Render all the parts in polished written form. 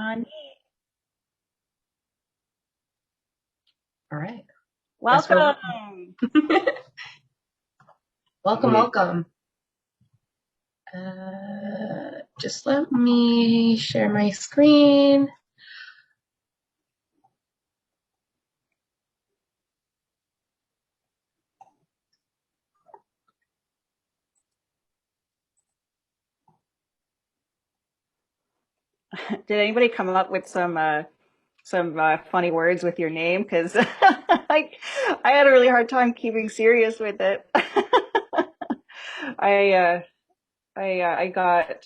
On. All right. Welcome. Welcome, welcome. Just let me share my screen. Did anybody come up with some funny words with your name? Because I had a really hard time keeping serious with it. I I got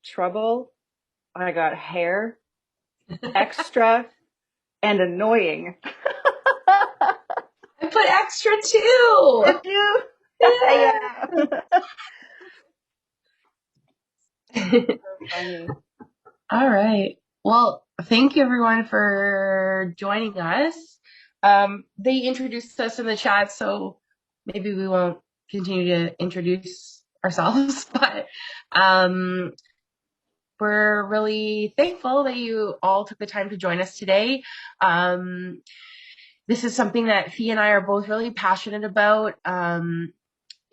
trouble. I got hair, extra, and annoying. I put extra too. Did you? Yeah. So funny. All right. Well, thank you everyone for joining us. They introduced us in the chat, so maybe we won't continue to introduce ourselves, but we're really thankful that you all took the time to join us today. This is something that Fee and I are both really passionate about.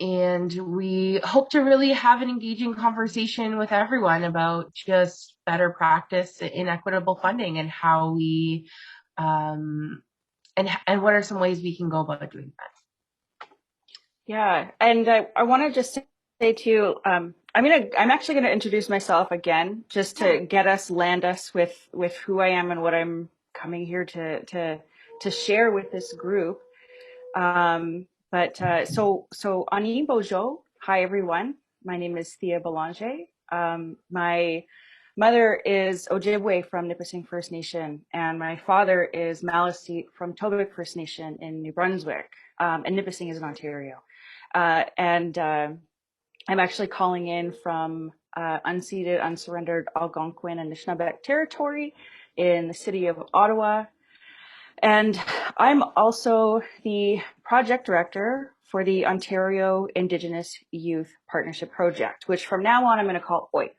And we hope to really have an engaging conversation with everyone about just better practice in equitable funding and how we, and what are some ways we can go about doing that. Yeah, and I want to just say too, I'm actually gonna introduce myself again, just to get us land us with who I am and what I'm coming here to share with this group. So Ani Bojo, hi everyone. My name is Thea Belanger. My mother is Ojibwe from Nipissing First Nation, and my father is Maliseet from Tobic First Nation in New Brunswick, and Nipissing is in Ontario. And I'm actually calling in from unceded, unsurrendered Algonquin and Anishinaabe territory in the city of Ottawa. And I'm also the project director for the Ontario Indigenous Youth Partnership Project, which from now on I'm going to call OIP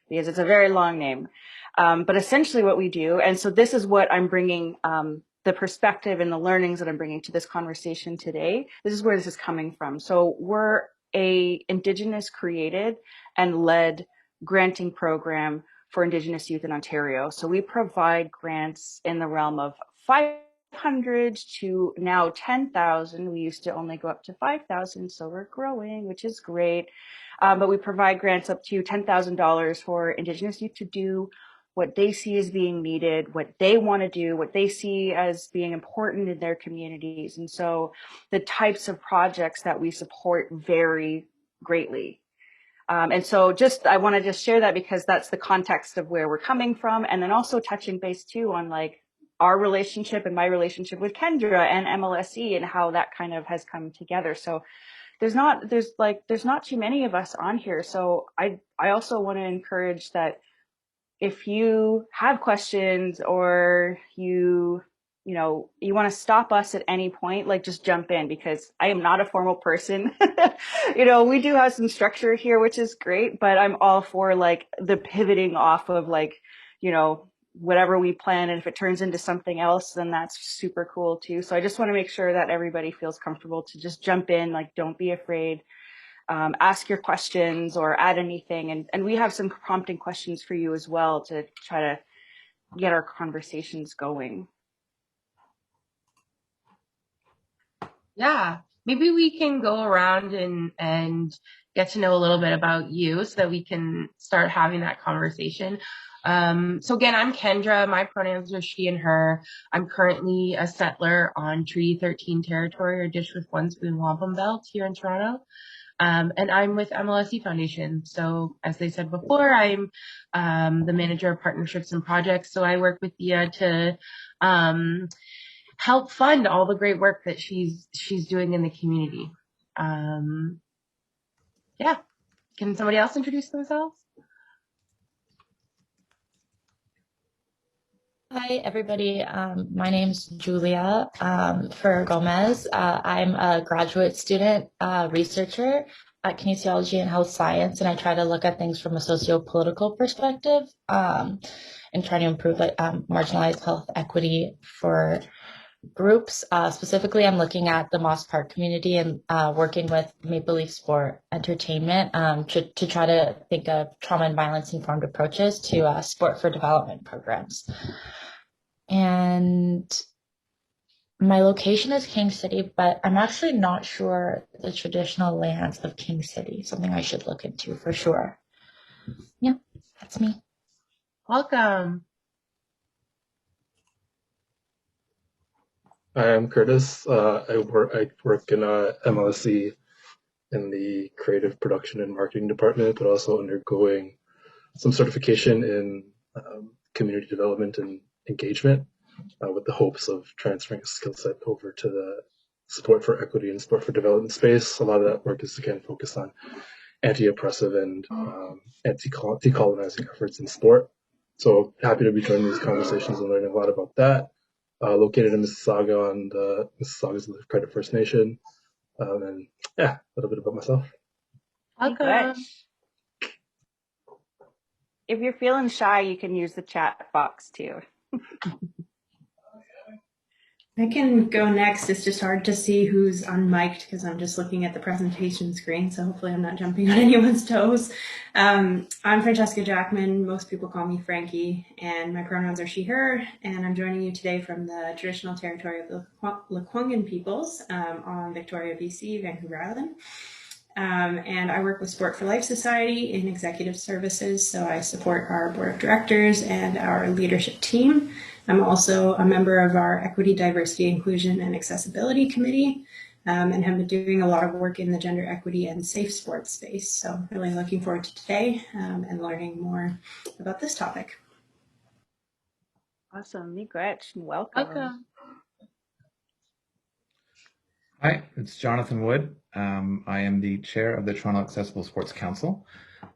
because it's a very long name. But essentially what we do, and so this is what I'm bringing, the perspective and the learnings that I'm bringing to this conversation today. This is where this is coming from. So we're a Indigenous created and led granting program for Indigenous youth in Ontario. So we provide grants in the realm of 500 to now 10,000. We used to only go up to 5,000, so we're growing, which is great. But we provide grants up to $10,000 for Indigenous youth to do what they see as being needed, what they want to do, what they see as being important in their communities. And so the types of projects that we support vary greatly. And so I want to just share that because that's the context of where we're coming from. And then also touching base too on like our relationship and my relationship with Kendra and MLSE and how that kind of has come together. So there's not too many of us on here. So I also want to encourage that if you have questions or you want to stop us at any point, like just jump in because I am not a formal person. We do have some structure here, which is great, but I'm all for like the pivoting off of like, whatever we plan. And if it turns into something else, then that's super cool too. So I just want to make sure that everybody feels comfortable to just jump in, like don't be afraid. Ask your questions or add anything. And we have some prompting questions for you as well to try to get our conversations going. Yeah, maybe we can go around and get to know a little bit about you so that we can start having that conversation. So again, I'm Kendra. My pronouns are she and her. I'm currently a settler on Treaty 13 territory or Dish with One Spoon Wampum Belt here in Toronto. And I'm with MLSE Foundation. So as they said before, I'm the manager of partnerships and projects. So I work with Thea to help fund all the great work that she's doing in the community. Yeah. Can somebody else introduce themselves? Hi, everybody. My name's Julia for Gomez. I'm a graduate student researcher at kinesiology and health science, and I try to look at things from a socio-political perspective, and try to improve marginalized health equity for groups. Specifically, I'm looking at the Moss Park community and working with Maple Leaf Sport Entertainment to try to think of trauma and violence informed approaches to sport for development programs. And my location is King City, but I'm actually not sure the traditional lands of King City, something I should look into for sure. Yeah, that's me. Welcome. Hi, I'm Curtis. I work in MLSC in the creative production and marketing department, but also undergoing some certification in community development and engagement with the hopes of transferring a skill set over to the support for equity and support for development space. A lot of that work is again focused on anti-oppressive and anti-decolonizing efforts in sport. So happy to be joining these conversations and learning a lot about that. Located in Mississauga on the Mississauga's Credit First Nation. And yeah, a little bit about myself. Welcome. If you're feeling shy, you can use the chat box too. I can go next. It's just hard to see who's unmiked because I'm just looking at the presentation screen. So hopefully I'm not jumping on anyone's toes. I'm Francesca Jackman. Most people call me Frankie, and my pronouns are she, her. And I'm joining you today from the traditional territory of the Lekwungen peoples on Victoria, BC, Vancouver Island. And I work with Sport for Life Society in executive services. So I support our board of directors and our leadership team. I'm also a member of our Equity, Diversity, Inclusion, and Accessibility Committee, and have been doing a lot of work in the gender equity and safe sports space. So really looking forward to today and learning more about this topic. Awesome. Miigwech, welcome. Welcome. Hi, it's Jonathan Wood. I am the chair of the Toronto Accessible Sports Council.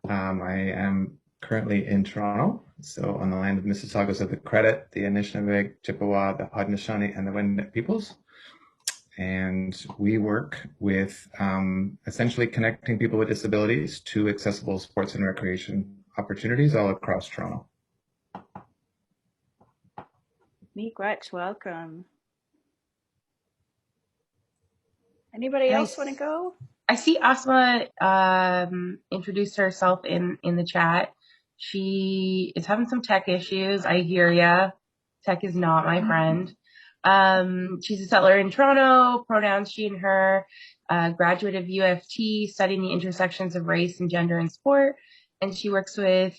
I am currently in Toronto, so on the land of Mississaugas of the Credit, the Anishinaabe, Chippewa, the Haudenosaunee, and the Wendat peoples. And we work with essentially connecting people with disabilities to accessible sports and recreation opportunities all across Toronto. Miigwech, welcome. Anybody else want to go? I see Asma introduced herself in the chat. She is having some tech issues. I hear ya. Tech is not my friend. She's a settler in Toronto, pronouns she and her, graduate of UFT, studying the intersections of race and gender in sport. And she works with,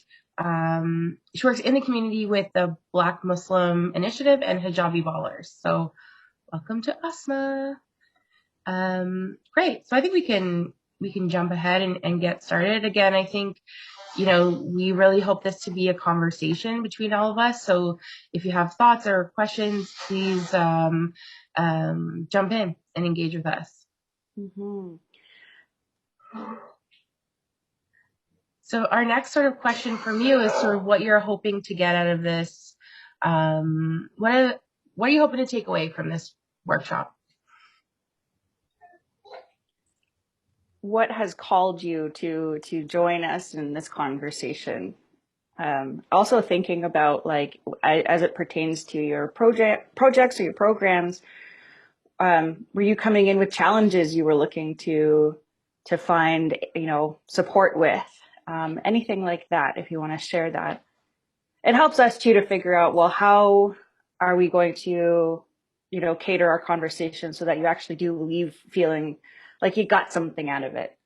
she works in the community with the Black Muslim Initiative and Hijabi Ballers. So welcome to Asma. Great. So I think we can jump ahead and get started. Again, I think, we really hope this to be a conversation between all of us. So if you have thoughts or questions, please jump in and engage with us. Mm-hmm. So our next sort of question from you is sort of what you're hoping to get out of this. What are you hoping to take away from this workshop? What has called you to join us in this conversation? Also thinking about as it pertains to your projects or your programs, were you coming in with challenges you were looking to find, support with? Anything like that, if you want to share that. It helps us too to figure out, well, how are we going to, cater our conversation so that you actually do leave feeling like you got something out of it.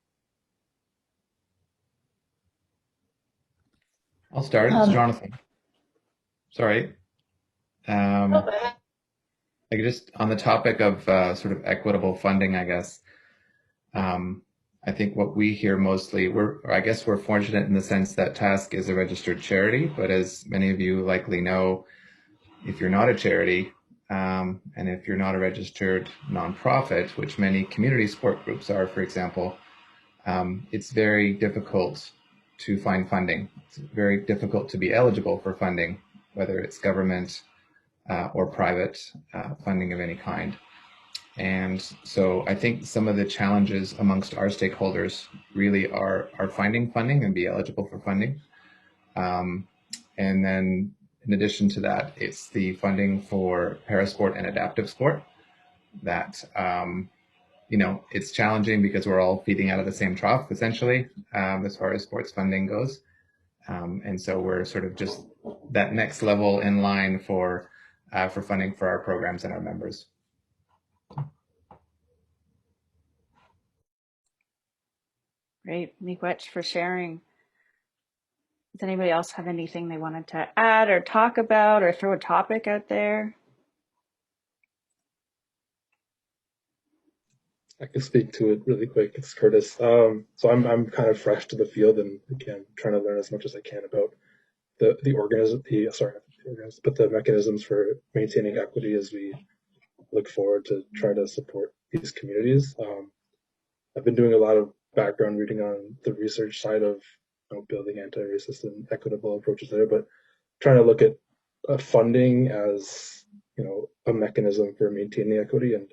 I'll start. It's Jonathan. Sorry. Like just on the topic of sort of equitable funding, I guess. I think what we hear mostly, we're fortunate in the sense that TASC is a registered charity, but as many of you likely know, if you're not a charity, and if you're not a registered nonprofit, which many community sport groups are, for example, it's very difficult to find funding. It's very difficult to be eligible for funding, whether it's government or private funding of any kind. And so I think some of the challenges amongst our stakeholders really are finding funding and be eligible for funding. And then in addition to that, it's the funding for parasport and adaptive sport that, it's challenging because we're all feeding out of the same trough, essentially, as far as sports funding goes. And so we're sort of just that next level in line for funding for our programs and our members. Great, Miigwech, for sharing. Does anybody else have anything they wanted to add or talk about or throw a topic out there? I can speak to it really quick. It's Curtis. So I'm kind of fresh to the field, and again trying to learn as much as I can about the organism, but the mechanisms for maintaining equity as we look forward to try to support these communities. I've been doing a lot of background reading on the research side of building anti-racist and equitable approaches there, but trying to look at funding as a mechanism for maintaining equity and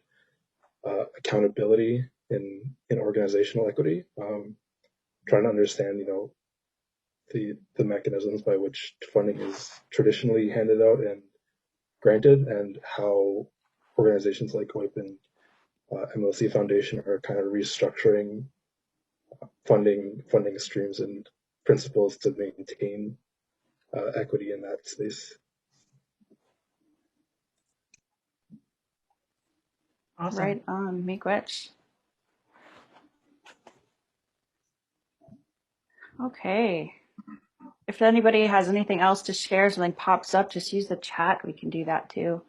accountability in organizational equity. Trying to understand the mechanisms by which funding is traditionally handed out and granted, and how organizations like OIP and MLC Foundation are kind of restructuring funding streams and principles to maintain equity in that space. Awesome. Right on, Miigwech. Okay. If anybody has anything else to share, something pops up, just use the chat. We can do that too.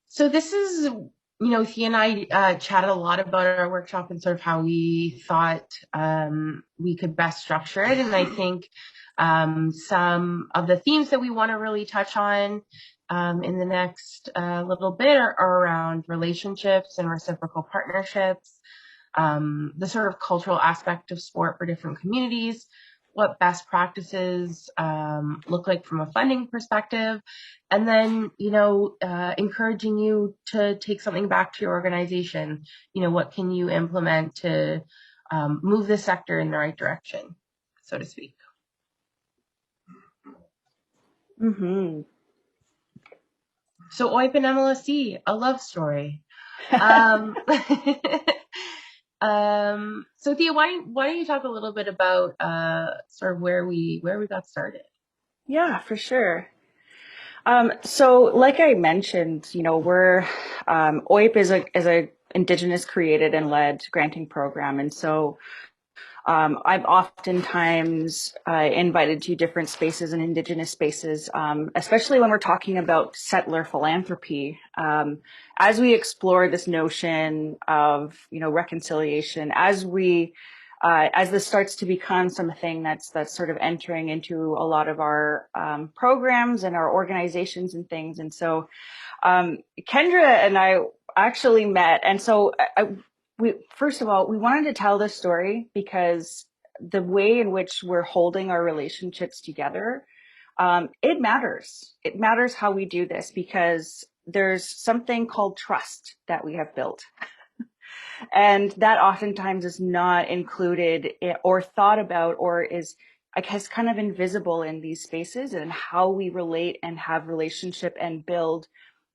So this is, he and I chatted a lot about our workshop and sort of how we thought we could best structure it. And I think some of the themes that we want to really touch on in the next little bit are around relationships and reciprocal partnerships, the sort of cultural aspect of sport for different communities, what best practices look like from a funding perspective, and then, encouraging you to take something back to your organization. What can you implement to move the sector in the right direction, so to speak? Mm-hmm. So OIP and MLSE, a love story. So Thea, why don't you talk a little bit about sort of where we got started? Yeah, for sure. So like I mentioned, we're OIP is a Indigenous created and led granting program, and so I'm oftentimes invited to different spaces and Indigenous spaces, especially when we're talking about settler philanthropy. As we explore this notion of, reconciliation, as this starts to become something that's sort of entering into a lot of our programs and our organizations and things. And so Kendra and I actually met, and so first of all, we wanted to tell this story because the way in which we're holding our relationships together, it matters. It matters how we do this because there's something called trust that we have built. And that oftentimes is not included or thought about, or is, I guess, kind of invisible in these spaces, and how we relate and have relationship and build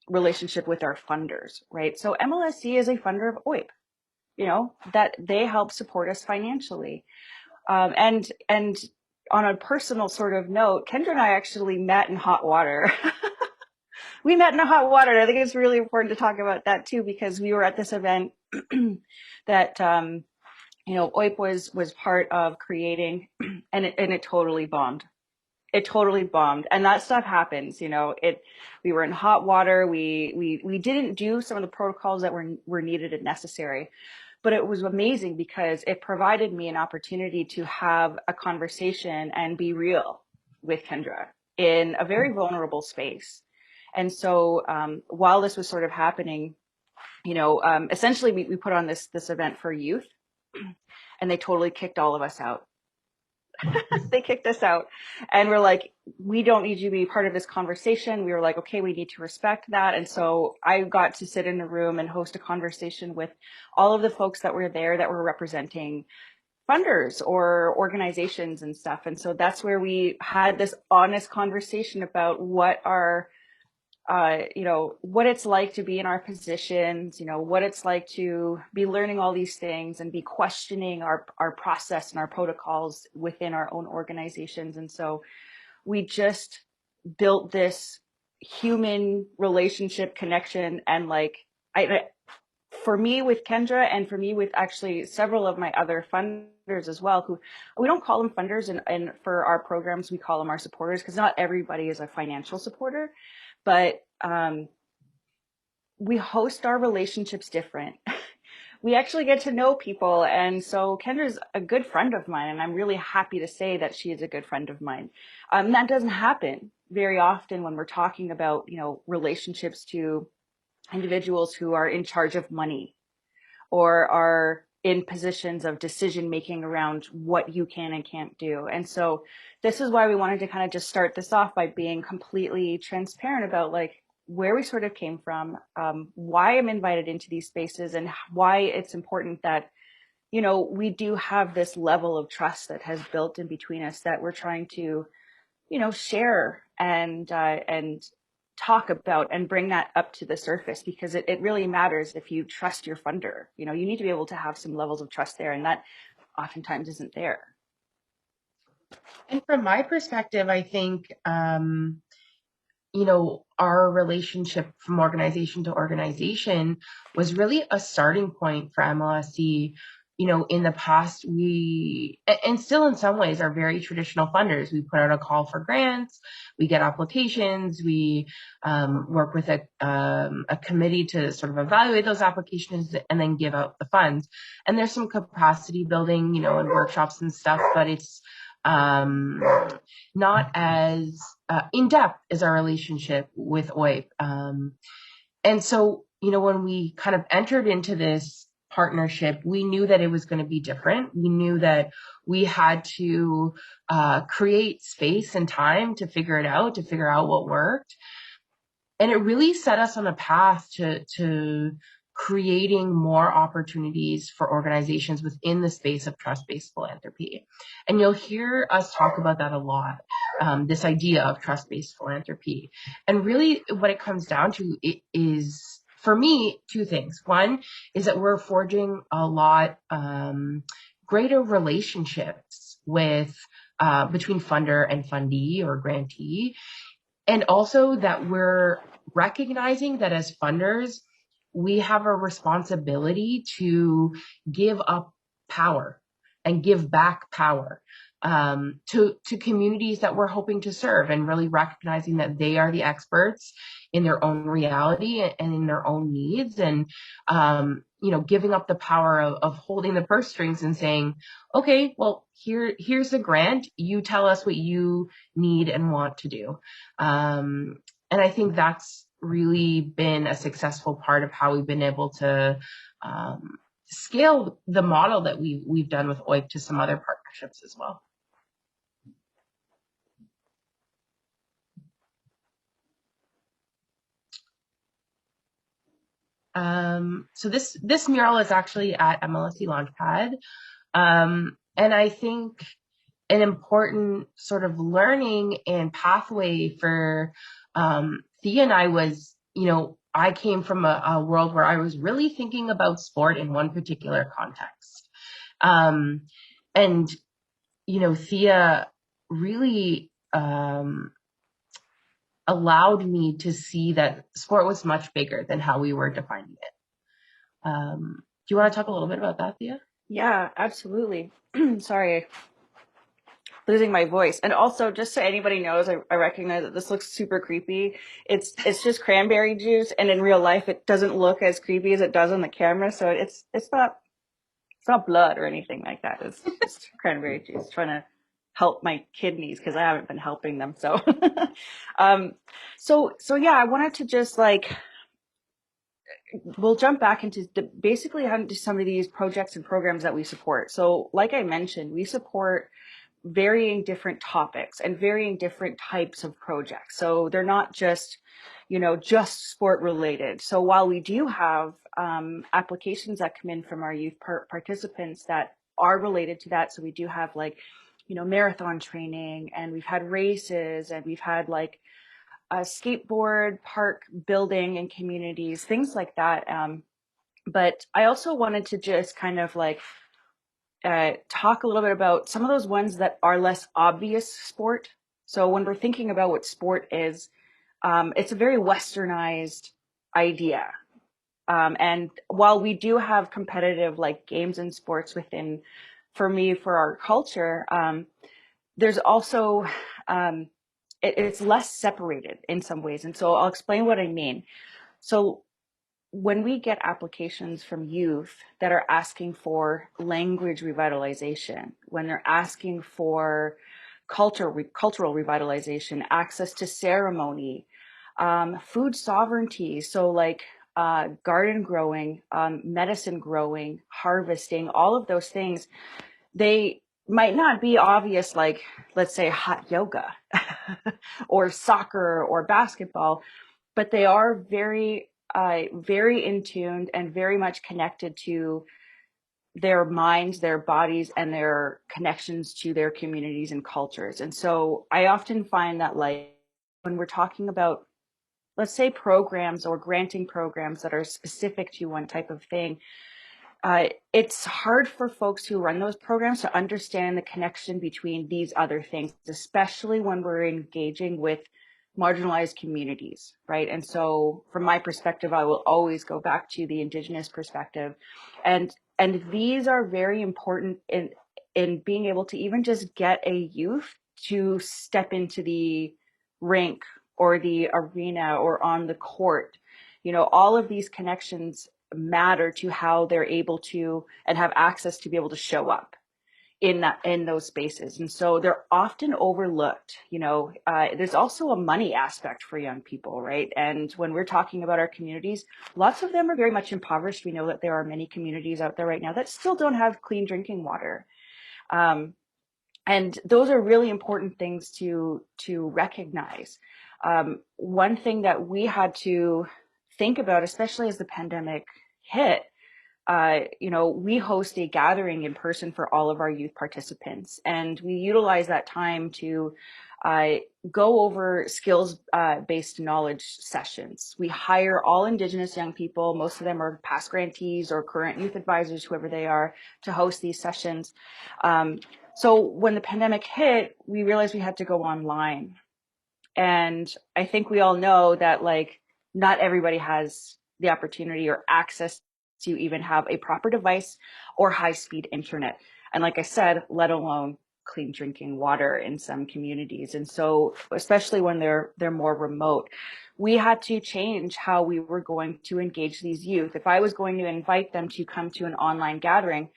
relationship with our funders, right? So MLSC is a funder of OIP, that they help support us financially. And on a personal sort of note, Kendra and I actually met in hot water. We met in hot water. And I think it's really important to talk about that too, because we were at this event that, OIP was part of creating, and it totally bombed. It totally bombed, and that stuff happens. We were in hot water. We didn't do some of the protocols that were needed and necessary, but it was amazing because it provided me an opportunity to have a conversation and be real with Kendra in a very vulnerable space. And so while this was sort of happening, essentially we put on this event for youth, and they totally kicked all of us out. They kicked us out, and we're like, we don't need you to be part of this conversation. We were like, okay, we need to respect that. And so I got to sit in a room and host a conversation with all of the folks that were there that were representing funders or organizations and stuff. And so that's where we had this honest conversation about what our what it's like to be in our positions, what it's like to be learning all these things and be questioning our process and our protocols within our own organizations. And so we just built this human relationship connection. And for me with Kendra, and for me with actually several of my other funders as well, who we don't call them funders, and for our programs we call them our supporters, because not everybody is a financial supporter, but we host our relationships different. We actually get to know people. And so Kendra's a good friend of mine, and I'm really happy to say that she is a good friend of mine. That doesn't happen very often when we're talking about, relationships to individuals who are in charge of money or are in positions of decision making around what you can and can't do. And so this is why we wanted to kind of just start this off by being completely transparent about where we sort of came from, why I'm invited into these spaces, and why it's important that, we do have this level of trust that has built in between us that we're trying to, share and talk about and bring that up to the surface, because it really matters if you trust your funder. You need to be able to have some levels of trust there, and that oftentimes isn't there. And from my perspective, I think, our relationship from organization to organization was really a starting point for MLSC. In the past, and still in some ways, are very traditional funders. We put out a call for grants, we get applications, we work with a committee to sort of evaluate those applications and then give out the funds. And there's some capacity building, and workshops and stuff, but it's not as in depth as our relationship with OIP. And so, when we kind of entered into this partnership, we knew that it was going to be different. We knew that we had to create space and time to figure out what worked. And it really set us on a path to creating more opportunities for organizations within the space of trust-based philanthropy. And you'll hear us talk about that a lot, this idea of trust-based philanthropy. And really what it comes down to is, for me, two things. One is that we're forging a lot greater relationships with between funder and fundee or grantee. And also that we're recognizing that as funders, we have a responsibility to give up power and give back power to communities that we're hoping to serve, and really recognizing that they are the experts in their own reality and in their own needs, and giving up the power of holding the purse strings and saying, okay, well, here's the grant, you tell us what you need and want to do. And I think that's really been a successful part of how we've been able to scale the model that we've done with OIP to some other partnerships as well. So this mural is actually at MLSC Launchpad. And I think an important sort of learning and pathway for Thea and I was, I came from a world where I was really thinking about sport in one particular context. And, Thea really allowed me to see that sport was much bigger than how we were defining it. Do you want to talk a little bit about that, Thea? Yeah, absolutely. Sorry, losing my voice. And also, just so anybody knows, I recognize that this looks super creepy. It's just cranberry juice, and in real life it doesn't look as creepy as it does on the camera. So it's not blood or anything like that. It's just cranberry juice, trying to help my kidneys because I haven't been helping them. So so yeah, I wanted to just we'll jump back into basically how to do some of these projects and programs that we support. So like I mentioned, we support varying different topics and varying different types of projects. So they're not just, just sport related. So while we do have applications that come in from our youth participants that are related to that, so we do have like, marathon training, and we've had races, and we've had like a skateboard park building in communities, things like that. But I also wanted to just kind of like talk a little bit about some of those ones that are less obvious sport. So when we're thinking about what sport is, it's a very westernized idea. And while we do have competitive like games and sports within, for me, for our culture, there's also, it's less separated in some ways. And so I'll explain what I mean. So when we get applications from youth that are asking for language revitalization, when they're asking for cultural revitalization, access to ceremony, food sovereignty, so like garden growing, medicine growing, harvesting, all of those things, they might not be obvious, like, let's say, hot yoga or soccer or basketball, but they are very in tuned and very much connected to their minds, their bodies, and their connections to their communities and cultures. And so I often find that, like, when we're talking about, let's say, programs or granting programs that are specific to one type of thing, it's hard for folks who run those programs to understand the connection between these other things, especially when we're engaging with marginalized communities, right? And so from my perspective, I will always go back to the Indigenous perspective. And these are very important in being able to even just get a youth to step into the rink or the arena or on the court. All of these connections matter to how they're able to and have access to be able to show up in those spaces. And so they're often overlooked. There's also a money aspect for young people, right? And when we're talking about our communities, lots of them are very much impoverished. We know that there are many communities out there right now that still don't have clean drinking water. And those are really important things to recognize. One thing that we had to think about, especially as the pandemic hit, we host a gathering in person for all of our youth participants, and we utilize that time to go over skills-based knowledge sessions. We hire all Indigenous young people, most of them are past grantees or current youth advisors, whoever they are, to host these sessions. So when the pandemic hit, we realized we had to go online. And I think we all know that, like, not everybody has the opportunity or access to even have a proper device or high-speed internet. And like I said, let alone clean drinking water in some communities. And so, especially when they're more remote, we had to change how we were going to engage these youth. If I was going to invite them to come to an online gathering,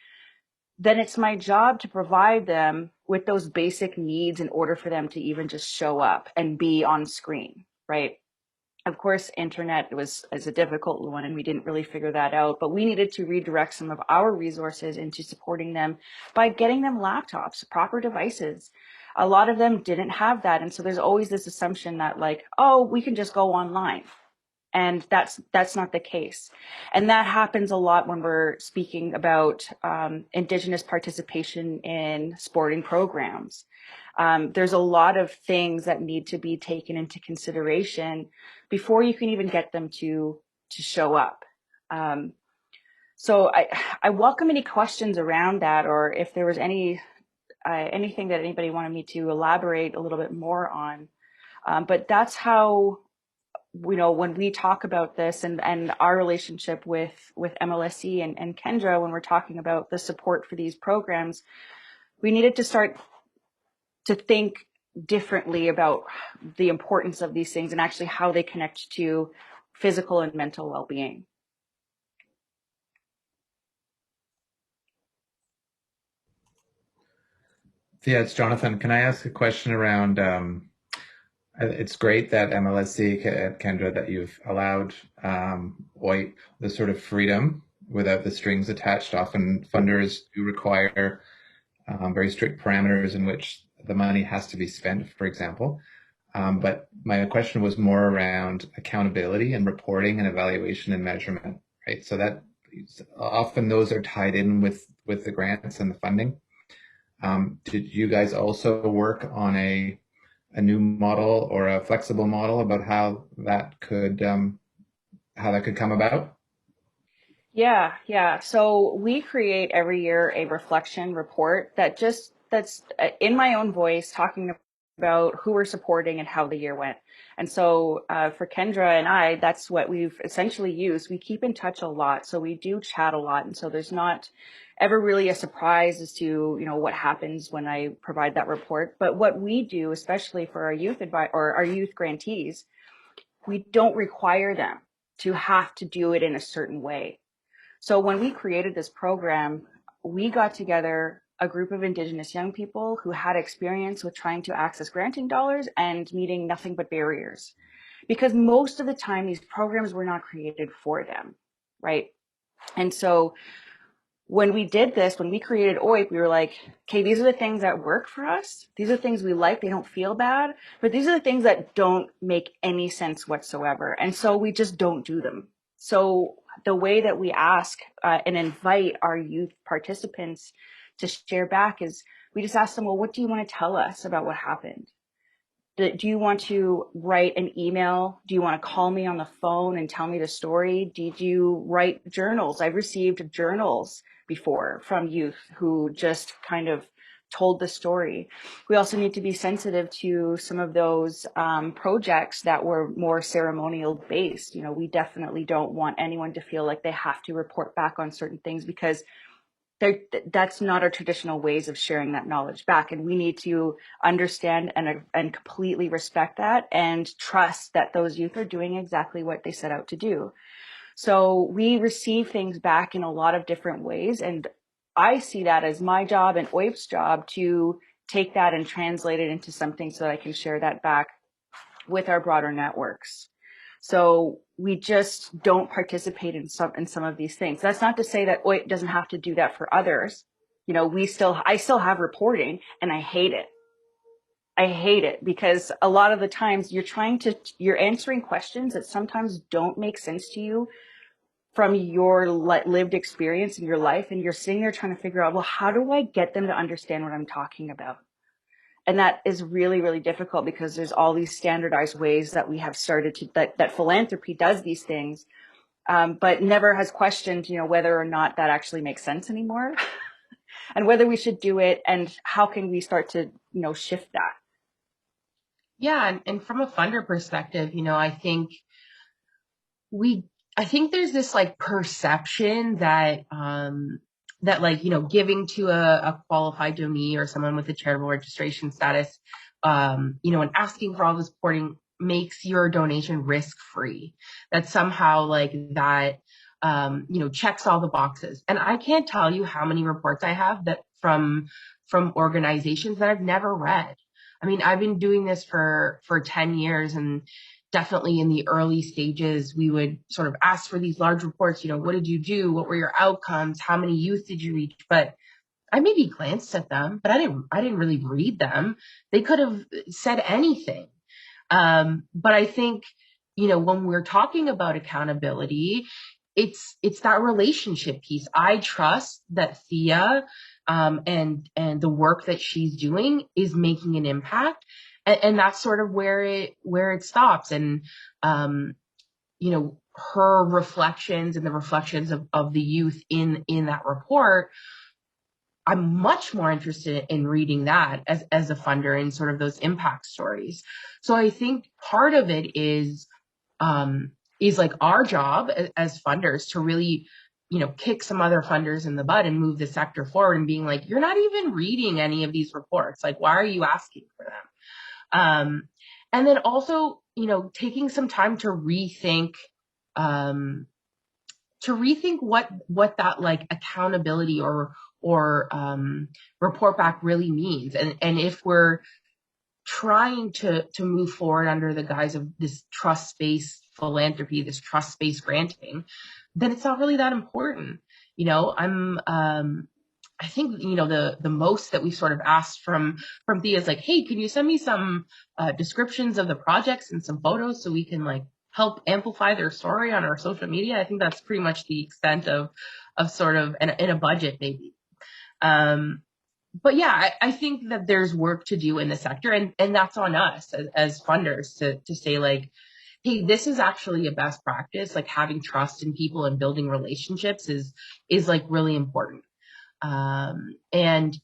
then it's my job to provide them with those basic needs in order for them to even just show up and be on screen, right? Of course, internet is a difficult one, and we didn't really figure that out, but we needed to redirect some of our resources into supporting them by getting them laptops, proper devices. A lot of them didn't have that, and so there's always this assumption that, like, oh, we can just go online. And that's not the case. And that happens a lot when we're speaking about Indigenous participation in sporting programs. There's a lot of things that need to be taken into consideration before you can even get them to show up. So I welcome any questions around that, or if there was anything that anybody wanted me to elaborate a little bit more on. But that's how, when we talk about this and our relationship with MLSE and Kendra, when we're talking about the support for these programs, we needed to start to think differently about the importance of these things and actually how they connect to physical and mental well-being. Yeah, it's Jonathan. Can I ask a question around, it's great that MLSC, Kendra, that you've allowed OIT the sort of freedom without the strings attached. Often funders do require very strict parameters in which the money has to be spent, for example. But my question was more around accountability and reporting and evaluation and measurement, right? So that often those are tied in with the grants and the funding. Did you guys also work on a new model or a flexible model about how that could come about? Yeah. So we create every year a reflection report that's in my own voice talking about who we're supporting and how the year went. And so for Kendra and I, that's what we've essentially used. We keep in touch a lot, so we do chat a lot, and so there's not ever really a surprise as to what happens when I provide that report. But what we do, especially for our our youth grantees, we don't require them to have to do it in a certain way. So when we created this program, we got together a group of Indigenous young people who had experience with trying to access granting dollars and meeting nothing but barriers. Because most of the time, these programs were not created for them, right? And so when we did this, when we created OIP, we were like, okay, these are the things that work for us. These are the things we like. They don't feel bad, but these are the things that don't make any sense whatsoever. And so we just don't do them. So the way that we ask and invite our youth participants to share back is we just ask them, well, what do you want to tell us about what happened? Do you want to write an email? Do you want to call me on the phone and tell me the story? Did you write journals? I've received journals before from youth who just kind of told the story. We also need to be sensitive to some of those projects that were more ceremonial based. We definitely don't want anyone to feel like they have to report back on certain things because that's not our traditional ways of sharing that knowledge back. And we need to understand and completely respect that and trust that those youth are doing exactly what they set out to do. So we receive things back in a lot of different ways. And I see that as my job and OIP's job to take that and translate it into something so that I can share that back with our broader networks. So we just don't participate in some of these things. That's not to say that OIP doesn't have to do that for others. I still have reporting and I hate it. I hate it because a lot of the times you're answering questions that sometimes don't make sense to you from your lived experience in your life. And you're sitting there trying to figure out, well, how do I get them to understand what I'm talking about? And that is really, really difficult because there's all these standardized ways that we have started to, that philanthropy does these things, but never has questioned, whether or not that actually makes sense anymore and whether we should do it and how can we start to, shift that. Yeah, and from a funder perspective, we I think there's this like perception that giving to a qualified donee or someone with a charitable registration status, and asking for all this reporting makes your donation risk free. That somehow like that checks all the boxes. And I can't tell you how many reports I have that from organizations that I've never read. I mean, I've been doing this for 10 years, and definitely in the early stages, we would sort of ask for these large reports, what did you do? What were your outcomes? How many youth did you reach? But I maybe glanced at them, but I didn't really read them. They could have said anything. But I think, when we're talking about accountability, it's that relationship piece. I trust that Thea, and the work that she's doing is making an impact. And that's sort of where it stops. And, her reflections and the reflections of the youth in that report, I'm much more interested in reading that as a funder and sort of those impact stories. So I think part of it is like our job as funders to really, kick some other funders in the butt and move the sector forward and being like, you're not even reading any of these reports. Like, why are you asking for them? And then also, taking some time to rethink, what that like accountability or report back really means. And if we're trying to move forward under the guise of this trust-based philanthropy, this trust-based granting, then it's not really that important. I'm I think, the most that we sort of asked from Thea is like, hey, can you send me some descriptions of the projects and some photos so we can like help amplify their story on our social media? I think that's pretty much the extent of sort of in a budget maybe. But yeah, I think that there's work to do in the sector, and that's on us as funders to say like, hey, this is actually a best practice. Like having trust in people and building relationships is like really important. And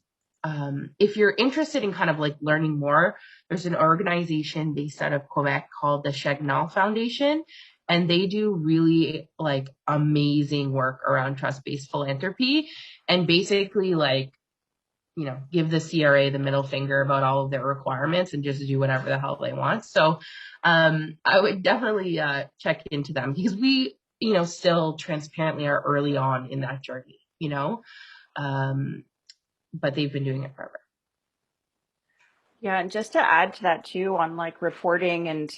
if you're interested in kind of like learning more, there's an organization based out of Quebec called the Chagnall Foundation, and they do really like amazing work around trust-based philanthropy, and basically like, give the CRA the middle finger about all of their requirements and just do whatever the hell they want. So I would definitely check into them, because we, still transparently are early on in that journey, but they've been doing it forever. Yeah, and just to add to that too, on like reporting and,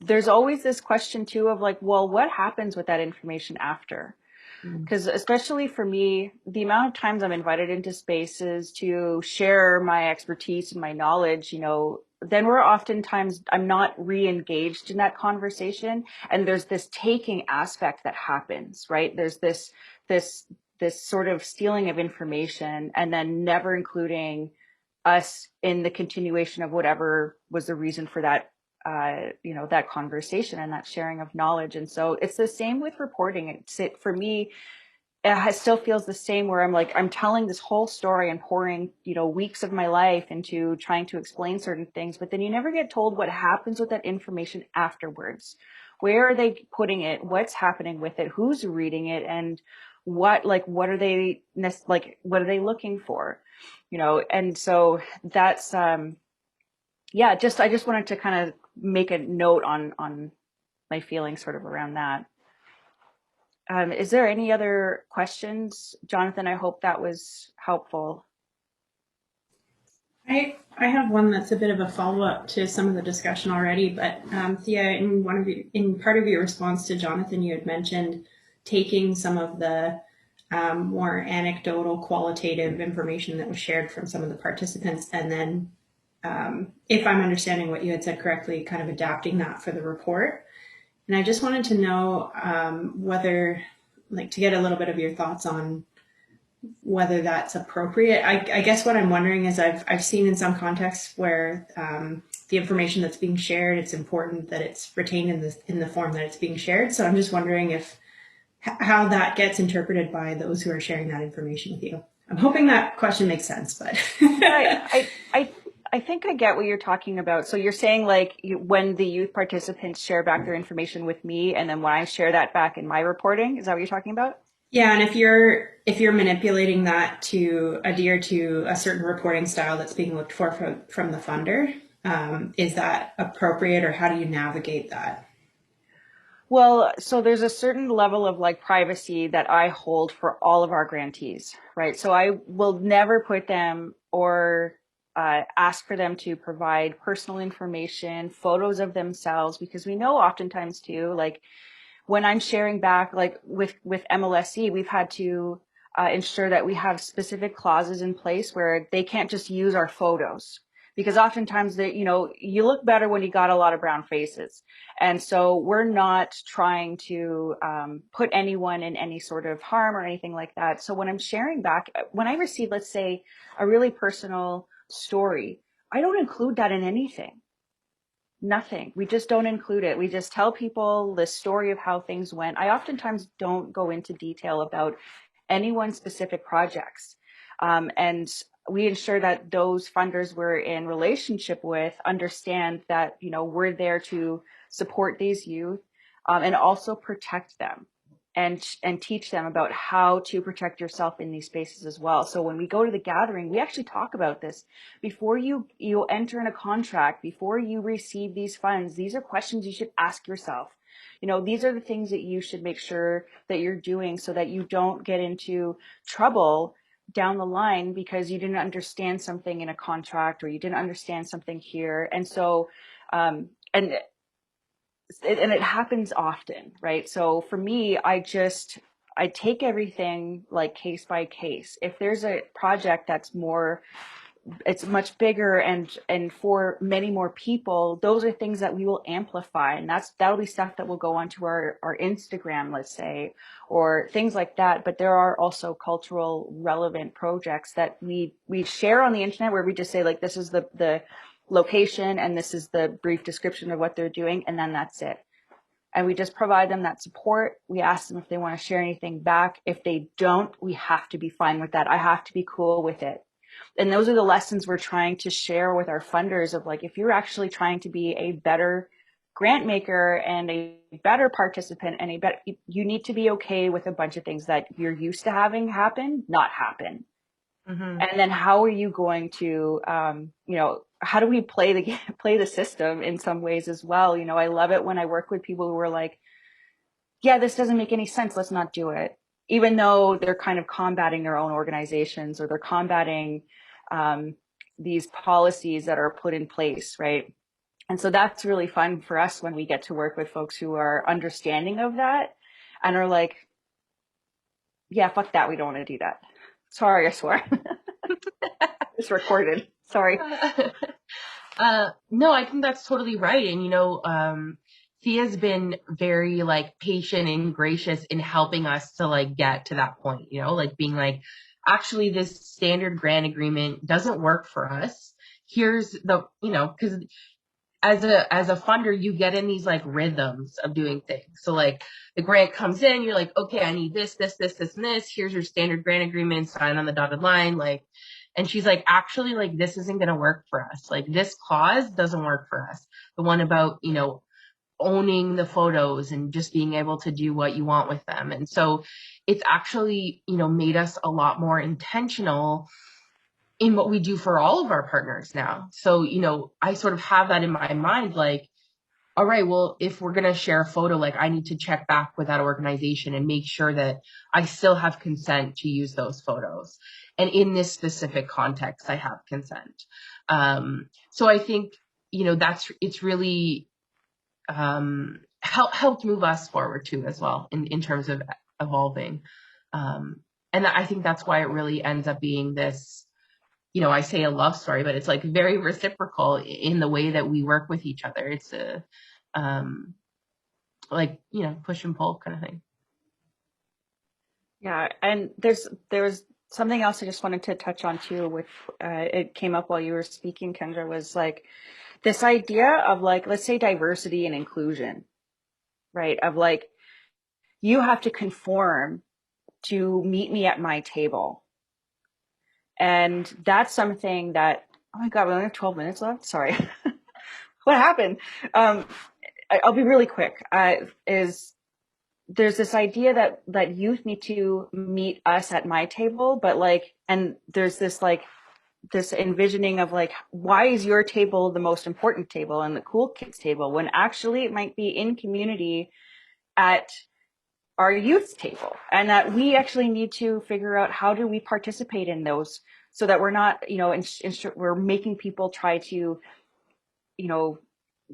there's always this question too of like, well, what happens with that information after? Because especially for me, the amount of times I'm invited into spaces to share my expertise and my knowledge, then I'm not re-engaged in that conversation. And there's this taking aspect that happens, right? There's this sort of stealing of information and then never including us in the continuation of whatever was the reason for that that conversation and that sharing of knowledge. And so it's the same with reporting. For me, it still feels the same, where I'm telling this whole story and pouring, weeks of my life into trying to explain certain things, but then you never get told what happens with that information afterwards. Where are they putting it? What's happening with it? Who's reading it? And what are they looking for? And so that's, I just wanted to kind of make a note on my feelings sort of around that. Is there any other questions? Jonathan, I hope that was helpful. I have one that's a bit of a follow-up to some of the discussion already, but Thea, in part of your response to Jonathan, you had mentioned taking some of the more anecdotal, qualitative information that was shared from some of the participants, and then, if I'm understanding what you had said correctly, kind of adapting that for the report. And I just wanted to know whether, like, to get a little bit of your thoughts on whether that's appropriate. I guess what I'm wondering is I've seen in some contexts where the information that's being shared, it's important that it's retained in the form that it's being shared. So I'm just wondering how that gets interpreted by those who are sharing that information with you. I'm hoping that question makes sense, but I think I get what you're talking about. So you're saying like when the youth participants share back their information with me, and then when I share that back in my reporting, is that what you're talking about? Yeah, and if you're manipulating that to adhere to a certain reporting style that's being looked for from the funder, is that appropriate, or how do you navigate that? Well, so there's a certain level of like privacy that I hold for all of our grantees, right? So I will never put them or ask for them to provide personal information, photos of themselves, because we know oftentimes too, like when I'm sharing back, like with MLSE, we've had to ensure that we have specific clauses in place where they can't just use our photos, because oftentimes you look better when you got a lot of brown faces. And so we're not trying to put anyone in any sort of harm or anything like that. So when I'm sharing back, when I receive, let's say, a really personal story, I don't include that in anything. Nothing. We just don't include it. We just tell people the story of how things went. I oftentimes don't go into detail about anyone's specific projects. And we ensure that those funders we're in relationship with understand that, we're there to support these youth, and also protect them and teach them about how to protect yourself in these spaces as well. So when we go to the gathering, we actually talk about this. Before you enter in a contract, before you receive these funds, these are questions you should ask yourself. These are the things that you should make sure that you're doing so that you don't get into trouble down the line because you didn't understand something in a contract, or you didn't understand something here. And so, and it happens often, right? So for me, I I take everything like case by case. If there's a project that's more, it's much bigger and for many more people, those are things that we will amplify, and that'll be stuff that will go onto our Instagram, let's say, or things like that. But there are also cultural relevant projects that we share on the internet, where we just say, like, this is the location and this is the brief description of what they're doing, and then that's it. And we just provide them that support. We ask them if they want to share anything back. If they don't, we have to be fine with that. I have to be cool with it. And those are the lessons we're trying to share with our funders of, like, if you're actually trying to be a better grant maker and a better participant and you need to be okay with a bunch of things that you're used to having happen, not happen. Mm-hmm. And then how are you going to, how do we play the system in some ways as well? I love it when I work with people who are like, yeah, this doesn't make any sense, let's not do it. Even though they're kind of combating their own organizations, or they're combating these policies that are put in place, right? And so that's really fun for us when we get to work with folks who are understanding of that and are like, yeah, fuck that, we don't want to do that. Sorry, I swear. It's recorded. Sorry. No, I think that's totally right. And, Thea's been very like patient and gracious in helping us to like get to that point, like being like, actually this standard grant agreement doesn't work for us. Here's because as a funder, you get in these like rhythms of doing things. So like the grant comes in, you're like, okay, I need this, this, this, this, and this. Here's your standard grant agreement, sign on the dotted line. Like, and she's like, actually, like, this isn't going to work for us. Like, this clause doesn't work for us. The one about, owning the photos and just being able to do what you want with them. And so it's actually, made us a lot more intentional in what we do for all of our partners now. So, I sort of have that in my mind, like, all right, well, if we're going to share a photo, like, I need to check back with that organization and make sure that I still have consent to use those photos. And in this specific context, I have consent. So I think, it's really helped move us forward too, as well, in terms of evolving. And I think that's why it really ends up being this, I say a love story, but it's like very reciprocal in the way that we work with each other. It's a, push and pull kind of thing. Yeah, and there was something else I just wanted to touch on too. With it came up while you were speaking, Kendra, was like this idea of, like, let's say diversity and inclusion, right? Of like, you have to conform to meet me at my table, and that's something that, oh my God, we only have 12 minutes left. Sorry, what happened? I'll be really quick. There's this idea that youth need to meet us at my table, but like, and there's this like this envisioning of like, why is your table the most important table and the cool kids table, when actually it might be in community at our youth table, and that we actually need to figure out how do we participate in those, so that we're not, we're making people try to,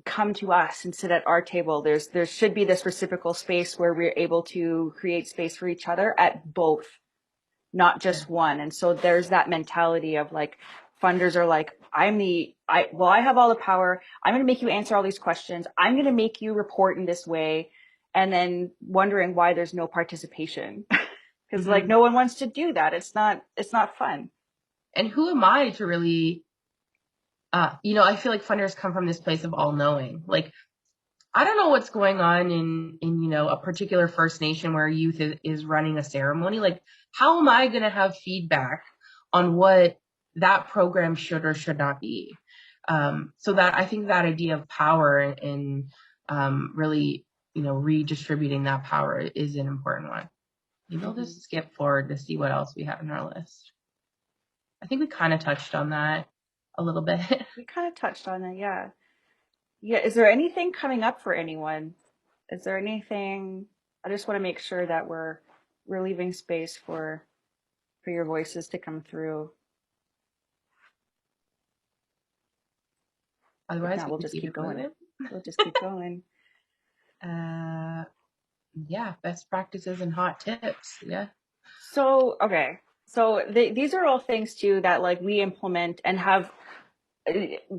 come to us and sit at our table. There should be this reciprocal space where we're able to create space for each other at both, not just one. And so there's that mentality of like, funders are like, I have all the power. I'm going to make you answer all these questions. I'm going to make you report in this way. And then wondering why there's no participation. Because like, no one wants to do that. It's not fun. And who am I to really, I feel like funders come from this place of all knowing. Like, I don't know what's going on in a particular First Nation where youth is running a ceremony. Like, how am I going to have feedback on what that program should or should not be? So that I think that idea of power and really, redistributing that power is an important one. Maybe I'll just skip forward to see what else we have in our list. I think we kind of touched on that a little bit. We kind of touched on it, yeah. Yeah, is there anything coming up for anyone? Is there anything? I just want to make sure that we're leaving space for your voices to come through. Otherwise, we'll just keep going. We'll just keep going. yeah, best practices and hot tips. Yeah. So, okay. So these are all things too that like we implement and have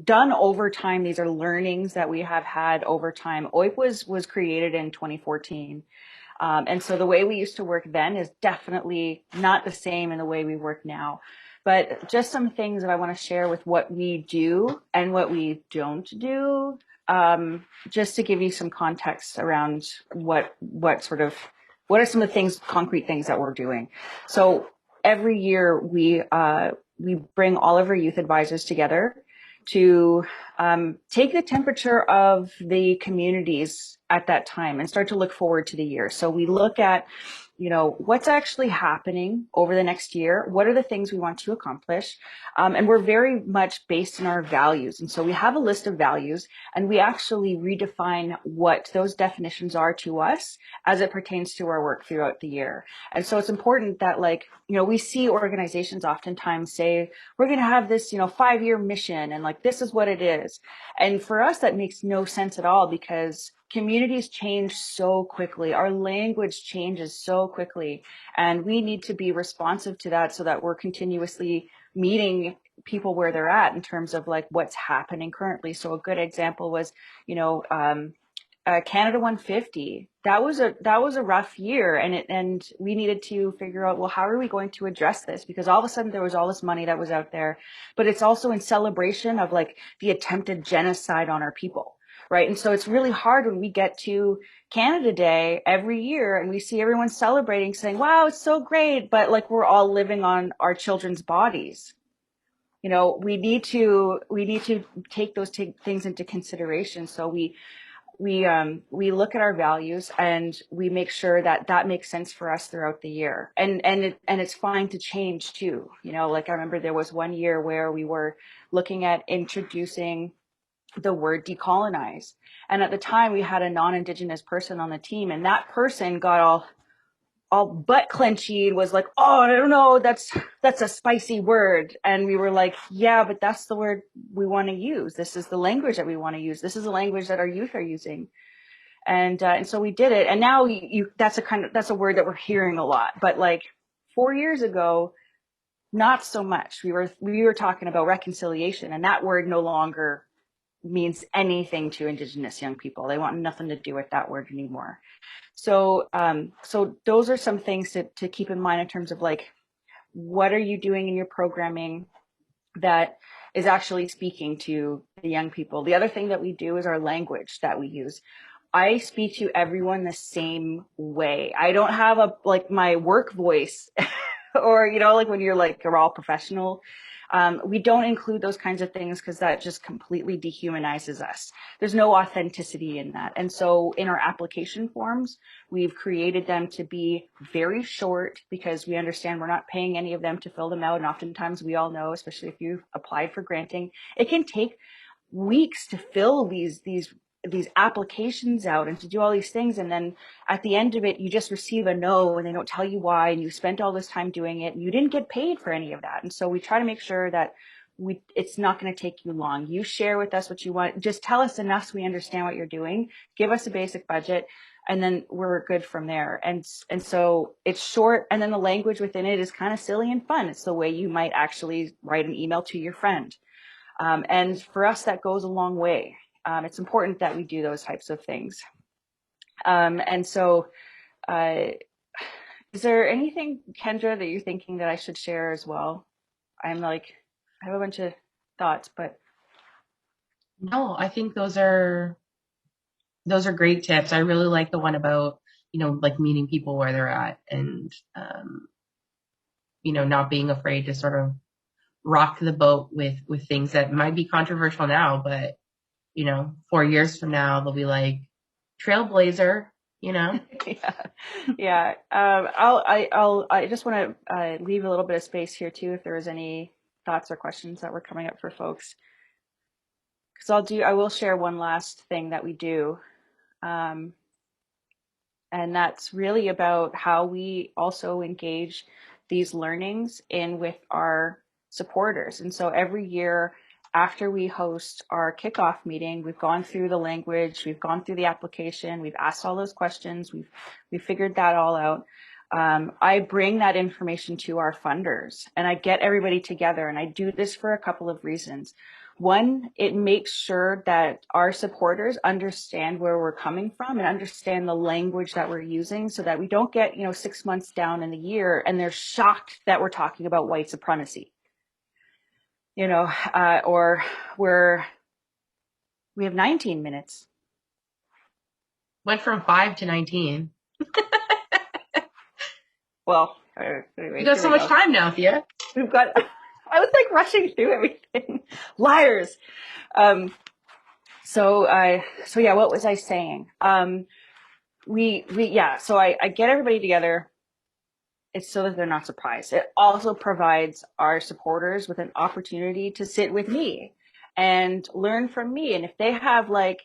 done over time. These are learnings that we have had over time. OIP was created in 2014. And so the way we used to work then is definitely not the same in the way we work now. But just some things that I want to share with what we do and what we don't do, just to give you some context around what sort of what are some of the things, concrete things that we're doing. So every year we bring all of our youth advisors together to take the temperature of the communities at that time and start to look forward to the year. So we look at, what's actually happening over the next year. What are the things we want to accomplish? And we're very much based in our values. And so we have a list of values and we actually redefine what those definitions are to us as it pertains to our work throughout the year. And so it's important that we see organizations oftentimes say, we're going to have this, 5-year mission and this is what it is. And for us, that makes no sense at all because communities change so quickly. Our language changes so quickly, and we need to be responsive to that so that we're continuously meeting people where they're at in terms of what's happening currently. So a good example was, Canada 150. That was a rough year, and we needed to figure out, well, how are we going to address this? Because all of a sudden there was all this money that was out there, but it's also in celebration of the attempted genocide on our people, right? And so it's really hard when we get to Canada Day every year and we see everyone celebrating, saying, "Wow, it's so great," but we're all living on our children's bodies. We need to take those things into consideration. So we look at our values and we make sure that makes sense for us throughout the year, and it's fine to change too. I remember there was one year where we were looking at introducing the word decolonize, and at the time we had a non-Indigenous person on the team, and that person got all butt clenchy and was like, "Oh, I don't know, that's a spicy word." And we were like, "Yeah, but that's the word we want to use. This is the language that we want to use. This is the language that our youth are using." And so we did it. And now that's a word that we're hearing a lot. But 4 years ago, not so much. We were talking about reconciliation, and that word no longer means anything to Indigenous young people. They want nothing to do with that word anymore. So those are some things to keep in mind in terms of what are you doing in your programming that is actually speaking to the young people. The other thing that we do is our language that we use. I speak to everyone the same way. I don't have my work voice or, when you're all professional. We don't include those kinds of things because that just completely dehumanizes us. There's no authenticity in that. And so in our application forms, we've created them to be very short because we understand we're not paying any of them to fill them out. And oftentimes we all know, especially if you've applied for granting, it can take weeks to fill these applications out and to do all these things, and then at the end of it you just receive a no and they don't tell you why, and you spent all this time doing it and you didn't get paid for any of that. And so we try to make sure that it's not going to take you long. You share with us what you want, just tell us enough so we understand what you're doing, give us a basic budget, and then we're good from there. And so it's short, and then the language within it is kind of silly and fun. It's the way you might actually write an email to your friend. And for us, that goes a long way. It's important that we do those types of things. And so, is there anything, Kendra, that you're thinking that I should share as well? I have a bunch of thoughts, but No, I think those are great tips. I really like the one about, meeting people where they're at and, not being afraid to sort of rock the boat with things that might be controversial now, but, 4 years from now, they'll be like trailblazer, yeah, yeah. I just want to leave a little bit of space here too, if there is any thoughts or questions that were coming up for folks. Because I will share one last thing that we do. And that's really about how we also engage these learnings in with our supporters. And so every year after we host our kickoff meeting, we've gone through the language, we've gone through the application, we've asked all those questions, we've figured that all out. I bring that information to our funders and I get everybody together, and I do this for a couple of reasons. One, it makes sure that our supporters understand where we're coming from and understand the language that we're using, so that we don't get, 6 months down in the year and they're shocked that we're talking about white supremacy, or we have 19 minutes. Went from 5 to 19. Well, anyway, You got so much time now, Thea. We've got, I was like rushing through everything. Liars. So yeah, what was I saying? So I get everybody together. It's so that they're not surprised. It also provides our supporters with an opportunity to sit with me and learn from me. And if they have like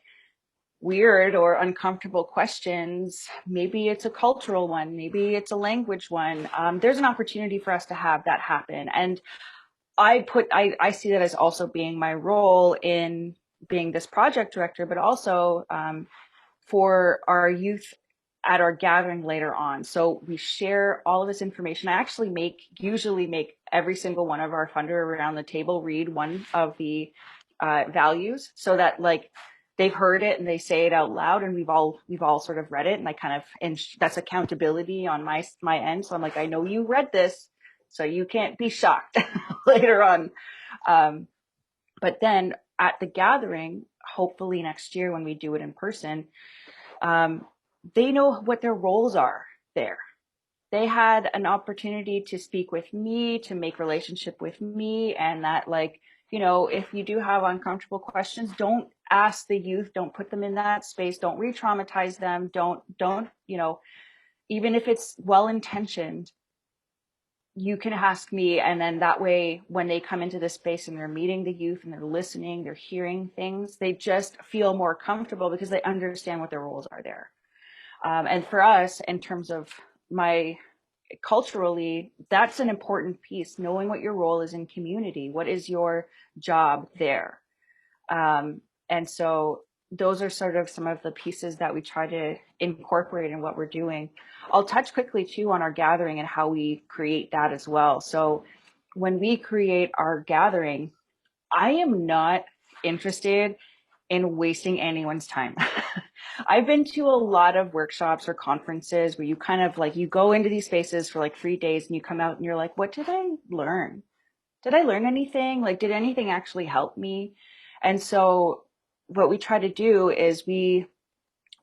weird or uncomfortable questions, maybe it's a cultural one, maybe it's a language one, there's an opportunity for us to have that happen. And I see that as also being my role in being this project director, but also for our youth at our gathering later on. So we share all of this information. I actually usually make every single one of our funder around the table read one of the values, so that like they've heard it and they say it out loud, and we've all sort of read it, and I kind of, and that's accountability on my end. So I'm like, I know you read this, so you can't be shocked later on. But then at the gathering, hopefully next year when we do it in person, they know what their roles are there. They had an opportunity to speak with me, to make relationship with me, and that like, if you do have uncomfortable questions, don't ask the youth, don't put them in that space, don't re-traumatize them, don't, even if it's well-intentioned, you can ask me. And then that way, when they come into this space and they're meeting the youth and they're listening, they're hearing things, they just feel more comfortable because they understand what their roles are there. And for us, in terms of culturally, that's an important piece, knowing what your role is in community. What is your job there? And so those are sort of some of the pieces that we try to incorporate in what we're doing. I'll touch quickly too on our gathering and how we create that as well. So when we create our gathering, I am not interested in wasting anyone's time. I've been to a lot of workshops or conferences where you kind of like, you go into these spaces for like 3 days and you come out and you're like, what did I learn? Did I learn anything? Like, did anything actually help me? And so what we try to do is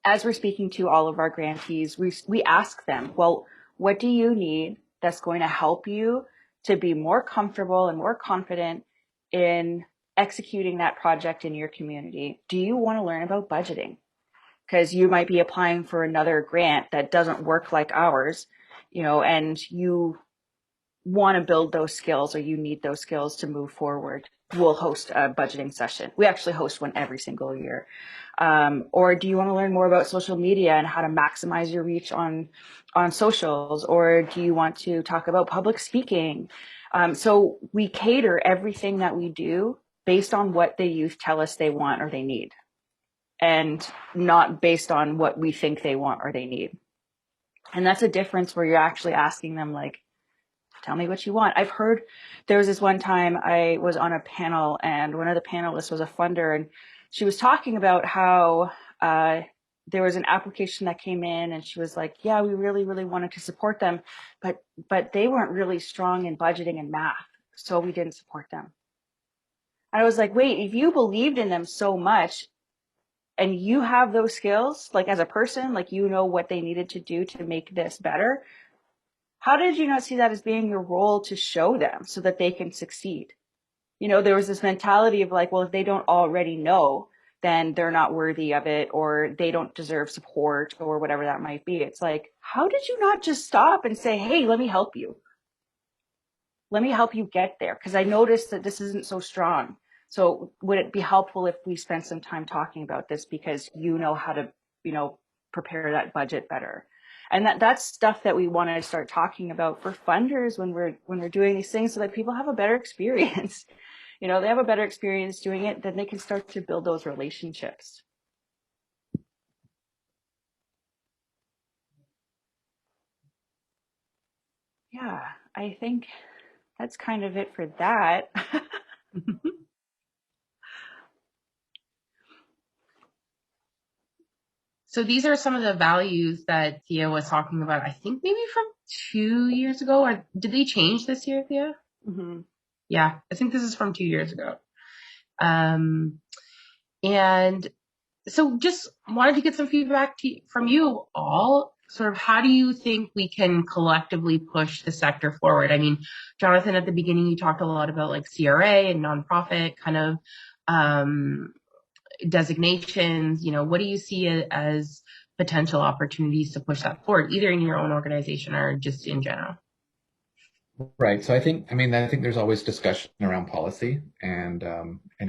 as we're speaking to all of our grantees, we ask them, well, what do you need that's going to help you to be more comfortable and more confident in executing that project in your community? Do you want to learn about budgeting? Because you might be applying for another grant that doesn't work like ours, and you want to build those skills, or you need those skills to move forward. We'll host a budgeting session. We actually host one every single year. Or do you want to learn more about social media and how to maximize your reach on socials? Or do you want to talk about public speaking? So we cater everything that we do based on what the youth tell us they want or they need, and not based on what we think they want or they need. And that's a difference where you're actually asking them, like, tell me what you want. I've heard, there was this one time I was on a panel and one of the panelists was a funder, and she was talking about how there was an application that came in, and she was like, yeah, we really, really wanted to support them, but they weren't really strong in budgeting and math, so we didn't support them. And I was like, wait, if you believed in them so much and you have those skills, like as a person, like what they needed to do to make this better, how did you not see that as being your role to show them so that they can succeed? There was this mentality of like, well, if they don't already know, then they're not worthy of it, or they don't deserve support, or whatever that might be. It's like, how did you not just stop and say, hey, let me help you? Let me help you get there, because I noticed that this isn't so strong. So would it be helpful if we spent some time talking about this, because you know how to, prepare that budget better? And that's stuff that we want to start talking about for funders when we're doing these things, so that people have a better experience. you know, they have a better experience doing it, then they can start to build those relationships. Yeah, I think that's kind of it for that. So these are some of the values that Thea was talking about, I think maybe from 2 years ago, or did they change this year, Thea? Mm-hmm. Yeah, I think this is from 2 years ago. And so just wanted to get some feedback from you all. Sort of how do you think we can collectively push the sector forward? I mean, Jonathan, at the beginning, you talked a lot about like CRA and nonprofit kind of designations. You know, what do you see as potential opportunities to push that forward, either in your own organization or just in general? Right. So I think there's always discussion around policy and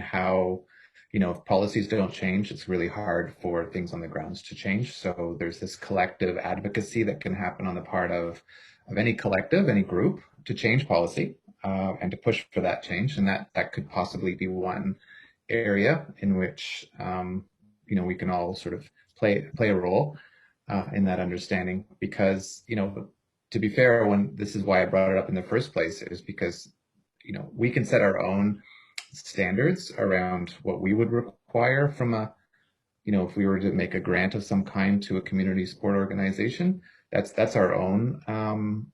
how, if policies don't change, it's really hard for things on the grounds to change. So there's this collective advocacy that can happen on the part of any collective, any group to change policy and to push for that change. And that could possibly be one area in which, we can all sort of play a role in that understanding because, to be fair, this is why I brought it up in the first place, is because, we can set our own standards around what we would require from if we were to make a grant of some kind to a community support organization, that's our own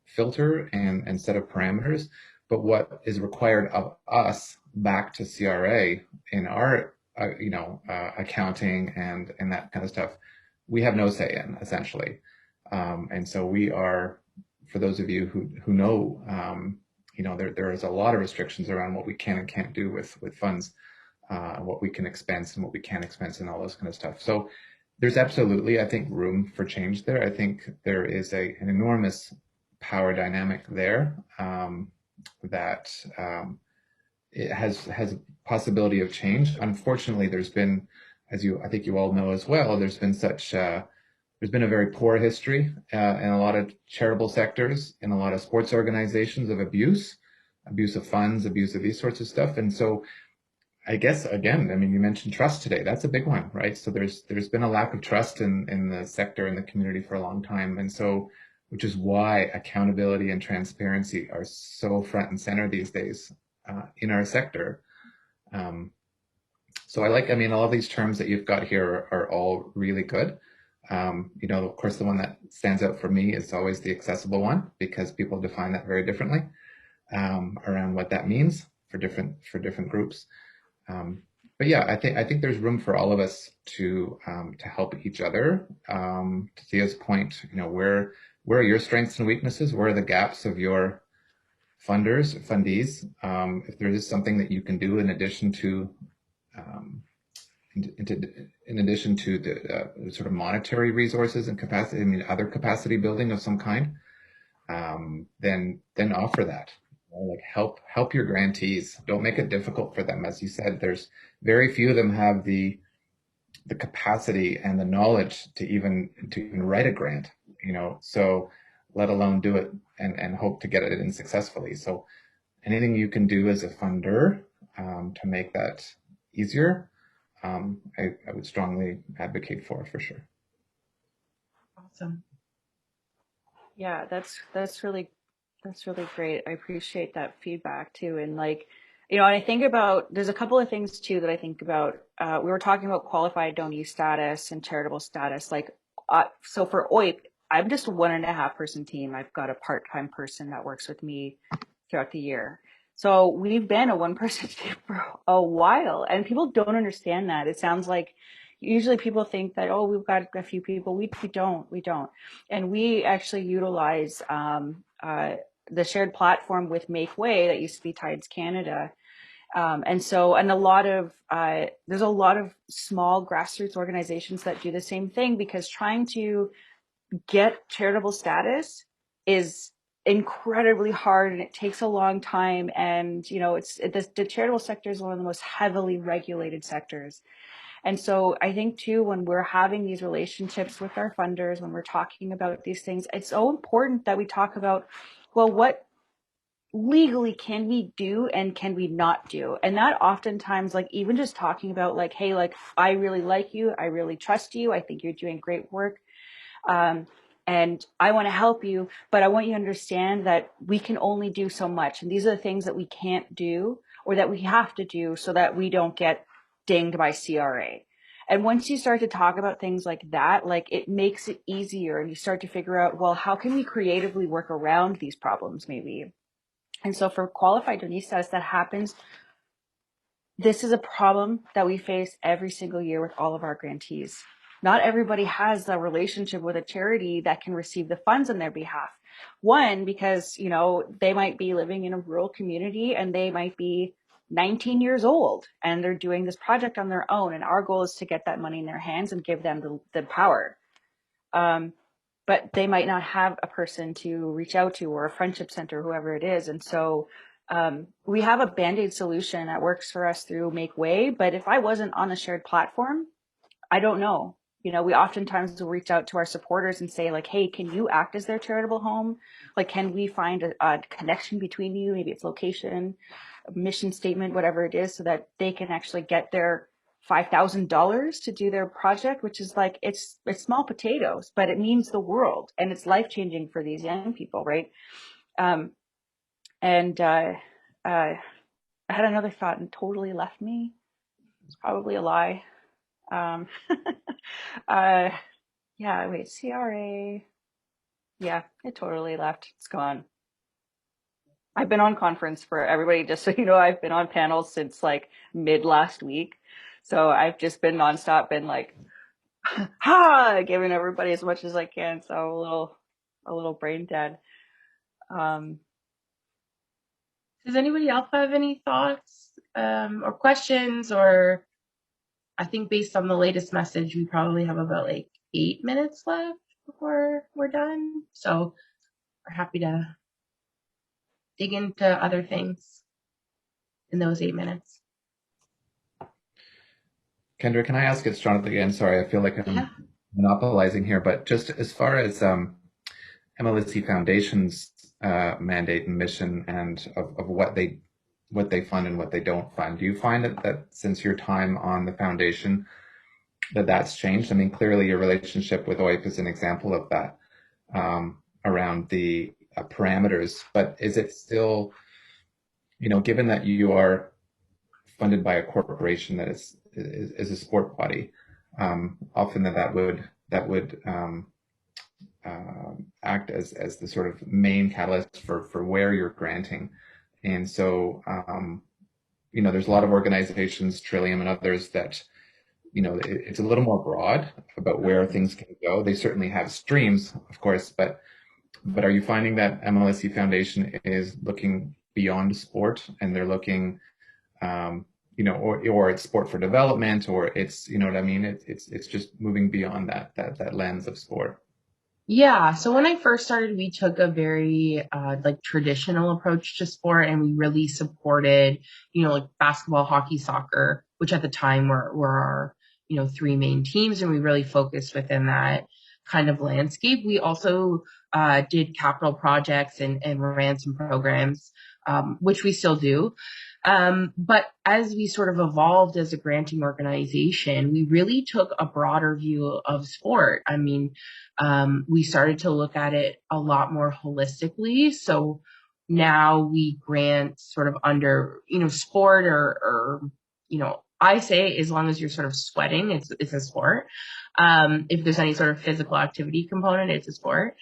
filter and set of parameters. But what is required of us back to CRA in our, accounting and that kind of stuff, we have no say in, essentially. And so we are, for those of you who know, there is a lot of restrictions around what we can and can't do with funds, what we can expense and what we can't expense and all those kind of stuff. So there's absolutely, I think, room for change there. I think there is an enormous power dynamic there that it has possibility of change. Unfortunately, there's been, I think you all know as well, there's been a very poor history in a lot of charitable sectors, in a lot of sports organizations of abuse of funds, abuse of these sorts of stuff. And so I guess, again, you mentioned trust today. That's a big one, right? So there's been a lack of trust in the sector and the community for a long time. And so, which is why accountability and transparency are so front and center these days in our sector. So all of these terms that you've got here are all really good. Of course, the one that stands out for me is always the accessible one, because people define that very differently around what that means for different groups. But yeah, I think there's room for all of us to help each other. To Thea's point, where are your strengths and weaknesses? Where are the gaps of your fundees? If there is something that you can do in addition to the sort of monetary resources and capacity, other capacity building of some kind, then offer that. Like help your grantees. Don't make it difficult for them. As you said, there's very few of them have the capacity and the knowledge to even write a grant, so let alone do it and hope to get it in successfully. So anything you can do as a funder to make that easier, I would strongly advocate for sure. Awesome. Yeah, that's really great. I appreciate that feedback too. And I think about, there's a couple of things too that I think about. We were talking about qualified donee status and charitable status. So for OIP, I'm just a 1.5 person team. I've got a part-time person that works with me throughout the year. So we've been a 1-person team for a while, and people don't understand that. It sounds like usually people think that, oh, we've got a few people. We don't. And we actually utilize the shared platform with Make Way that used to be Tides Canada. There's a lot of small grassroots organizations that do the same thing, because trying to get charitable status is incredibly hard and it takes a long time. And, the charitable sector is one of the most heavily regulated sectors. And so I think too, when we're having these relationships with our funders, when we're talking about these things, it's so important that we talk about, well, legally can we do and can we not do? And that oftentimes, like, even just talking about like, hey, like, I really like you, I really trust you, I think you're doing great work, and I want to help you, but I want you to understand that we can only do so much, and these are the things that we can't do or that we have to do so that we don't get dinged by CRA. And once you start to talk about things like that, like, it makes it easier, and you start to figure out, well, how can we creatively work around these problems maybe? And so for qualified donistas, that happens. This is a problem that we face every single year with all of our grantees. Not everybody has a relationship with a charity that can receive the funds on their behalf. One, because, you know, they might be living in a rural community and they might be 19 years old and they're doing this project on their own. And our goal is to get that money in their hands and give them the power. But they might not have a person to reach out to or a friendship center, whoever it is. And so we have a Band-Aid solution that works for us through Make Way. But if I wasn't on a shared platform, I don't know. You know, we oftentimes will reach out to our supporters and say, like, hey, can you act as their charitable home? Like, can we find a connection between you? Maybe it's location, mission statement, whatever it is, so that they can actually get their $5,000 to do their project, which is like, it's small potatoes, but it means the world, and it's life changing for these young people, right? And I had another thought and totally left me. It's probably a lie. Yeah, wait, CRA. Yeah, it totally left. It's gone. I've been on conference for everybody, just so you know, I've been on panels since like mid last week. So I've just been nonstop, been like, giving everybody as much as I can. So a little brain dead. Does anybody else have any thoughts or questions? Or I think based on the latest message, we probably have about like 8 minutes left before we're done. So we're happy to dig into other things in those 8 minutes. Kendra, can I ask, it's Jonathan again? Sorry, I feel like I'm monopolizing here, but just as far as MLSE Foundation's mandate and mission and of what they fund and what they don't fund, do you find that since your time on the foundation that's changed? I mean, clearly your relationship with OIP is an example of that, around the parameters, but is it still, you know, given that you are funded by a corporation that is a sport body, often that would act as the sort of main catalyst for where you're granting. And so, you know, there's a lot of organizations, Trillium and others, that, you know, it's a little more broad about where things can go. They certainly have streams, of course, but are you finding that MLSE Foundation is looking beyond sport, and they're looking, you know, or it's sport for development, or it's, you know what I mean? It's just moving beyond that lens of sport. Yeah, so when I first started, we took a very like traditional approach to sport, and we really supported, you know, like basketball, hockey, soccer, which at the time were our, you know, three main teams, and we really focused within that kind of landscape. We also did capital projects and ran some programs, which we still do. But as we sort of evolved as a granting organization, we really took a broader view of sport. I mean, we started to look at it a lot more holistically. So now we grant sort of under, you know, sport or, you know, I say as long as you're sort of sweating, it's a sport. If there's any sort of physical activity component, it's a sport.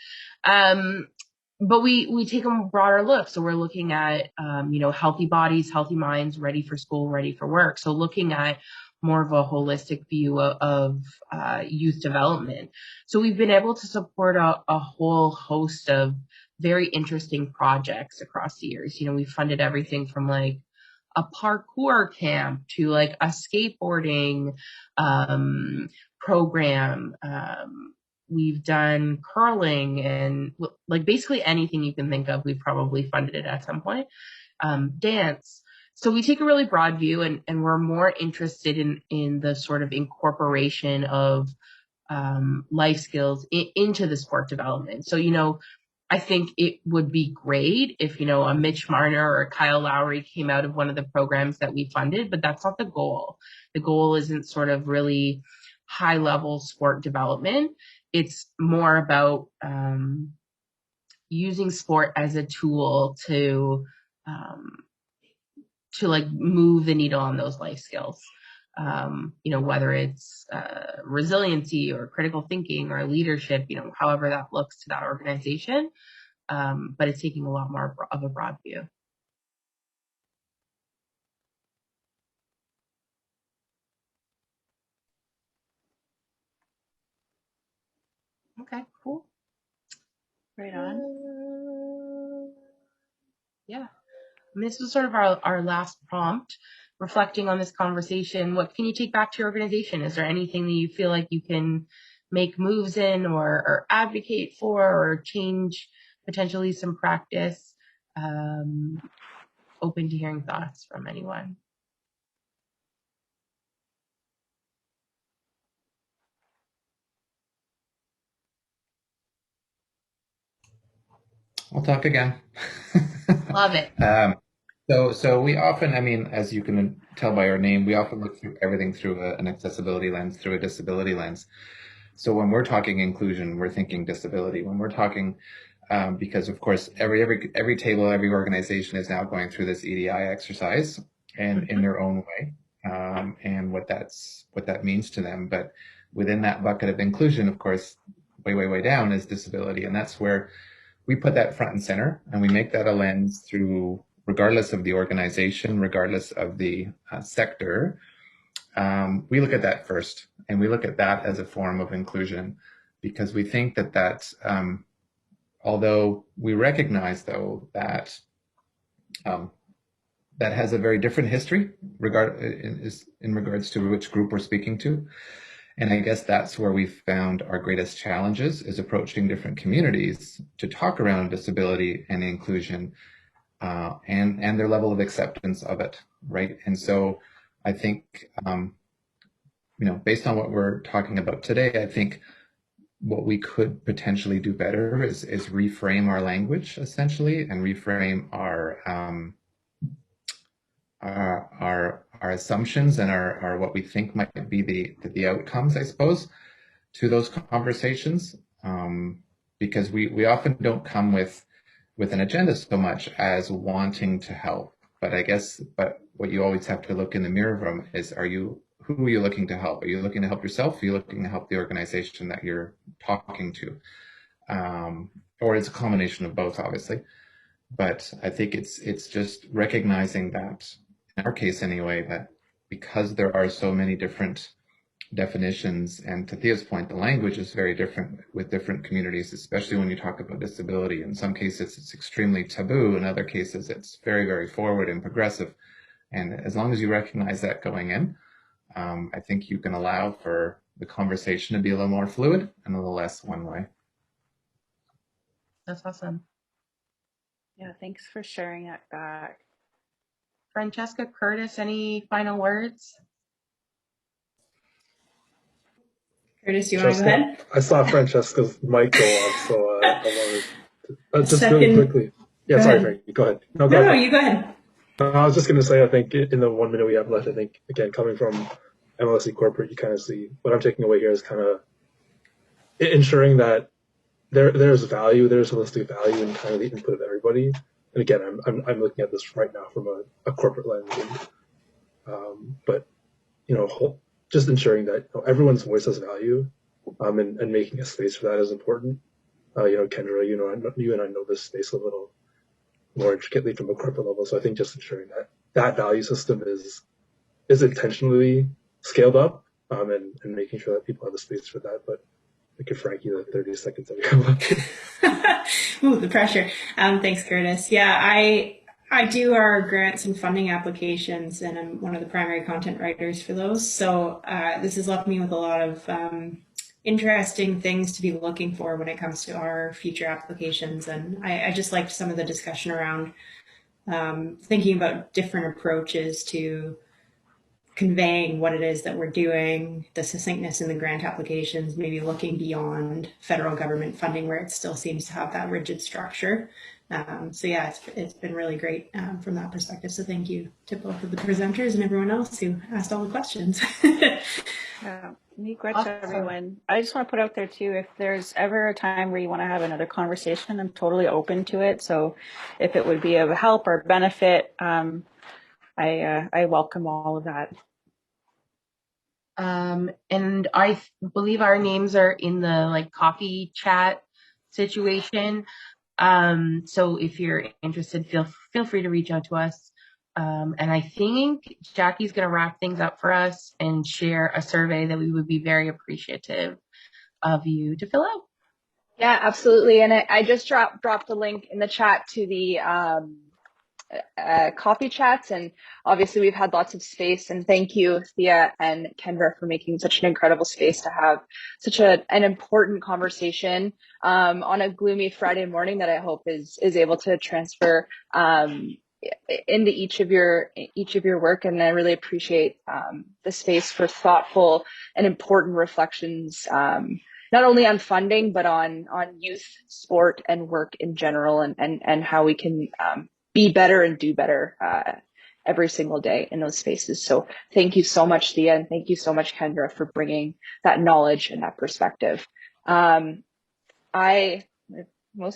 But we take a broader look. So we're looking at, you know, healthy bodies, healthy minds, ready for school, ready for work. So looking at more of a holistic view of youth development. So we've been able to support a whole host of very interesting projects across the years. You know, we funded everything from like a parkour camp to like a skateboarding program. We've done curling and like basically anything you can think of, we've probably funded it at some point. Dance. So we take a really broad view, and we're more interested in the sort of incorporation of life skills into the sport development. So, you know, I think it would be great if, a Mitch Marner or a Kyle Lowry came out of one of the programs that we funded, but that's not the goal. The goal isn't sort of really high level sport development. It's more about using sport as a tool to like move the needle on those life skills. Whether it's resiliency or critical thinking or leadership, however that looks to that organization. But it's taking a lot more of a broad view. Okay, cool. Right on. Yeah. And this was sort of our last prompt, reflecting on this conversation. What can you take back to your organization? Is there anything that you feel like you can make moves in or advocate for or change potentially some practice? Open to hearing thoughts from anyone. I'll talk again. Love it. So we often, as you can tell by our name, we often look through everything through an accessibility lens, through a disability lens. So when we're talking inclusion, we're thinking disability. When we're talking, because of course every table, every organization is now going through this EDI exercise, and in their own way, and what that means to them. But within that bucket of inclusion, of course, way down is disability, and that's where we put that front and center, and we make that a lens through, regardless of the organization, regardless of the sector. We look at that first, and we look at that as a form of inclusion, because we think that although we recognize, though, that that has a very different history in regards to which group we're speaking to. And I guess that's where we found our greatest challenges, is approaching different communities to talk around disability and inclusion, and their level of acceptance of it, right? And so I think, based on what we're talking about today, I think what we could potentially do better is reframe our language, essentially, and reframe our assumptions and our what we think might be the outcomes, I suppose, to those conversations, because we often don't come with an agenda so much as wanting to help. But what you always have to look in the mirror from is, who are you looking to help? Are you looking to help yourself? Are you looking to help the organization that you're talking to? Or it's a combination of both, obviously. But I think it's just recognizing that, in our case anyway, that because there are so many different definitions, and to Thea's point, the language is very different with different communities, especially when you talk about disability. In some cases, it's extremely taboo. In other cases, it's very forward and progressive. And as long as you recognize that going in, I think you can allow for the conversation to be a little more fluid and a little less one way. That's awesome. Yeah, thanks for sharing that back. Francesca, Curtis, any final words? Curtis, do you want to go ahead? I saw Francesca's mic go off, so I wanted to just really quickly. Yeah, sorry, Frankie, go ahead. No, you go ahead. I was just going to say, I think in the 1 minute we have left, I think, again, coming from MLSE corporate, you kind of see what I'm taking away here is kind of ensuring that there's value, there's holistic value in kind of the input of everybody. And again, I'm looking at this right now from a corporate lens, but just ensuring that everyone's voice has value, and making a space for that is important. Kendra, you and I know this space a little more intricately from a corporate level, so I think just ensuring that value system is intentionally scaled up, and making sure that people have the space for that. But I give Frankie the 30 seconds that we have left. Ooh, the pressure. Thanks, Curtis. Yeah, I do our grants and funding applications, and I'm one of the primary content writers for those. So this has left me with a lot of interesting things to be looking for when it comes to our future applications. And I just liked some of the discussion around thinking about different approaches to conveying what it is that we're doing, the succinctness in the grant applications, maybe looking beyond federal government funding where it still seems to have that rigid structure. So yeah, it's been really great from that perspective. So thank you to both of the presenters and everyone else who asked all the questions. Yeah, miigwech, everyone. I just want to put out there too, if there's ever a time where you want to have another conversation, I'm totally open to it. So if it would be of help or benefit, I welcome all of that. And I believe our names are in the like coffee chat situation. So if you're interested, feel free to reach out to us. And I think Jackie's going to wrap things up for us and share a survey that we would be very appreciative of you to fill out. Yeah, absolutely. And I just dropped the link in the chat to the coffee chats, and obviously we've had lots of space, and thank you, Thea and Kendra, for making such an incredible space to have such an important conversation on a gloomy Friday morning that I hope is able to transfer into each of your work. And I really appreciate the space for thoughtful and important reflections, not only on funding, but on youth sport and work in general, and how we can be better and do better every single day in those spaces. So thank you so much, Thea, and thank you so much, Kendra, for bringing that knowledge and that perspective. Most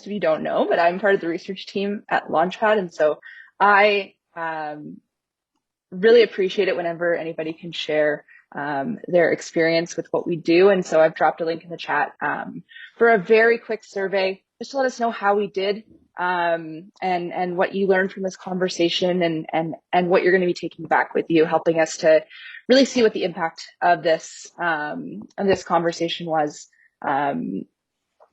of you don't know, but I'm part of the research team at Launchpad, and so I really appreciate it whenever anybody can share their experience with what we do. And so I've dropped a link in the chat for a very quick survey, just to let us know how we did, and what you learned from this conversation, and what you're going to be taking back with you, helping us to really see what the impact of this conversation was.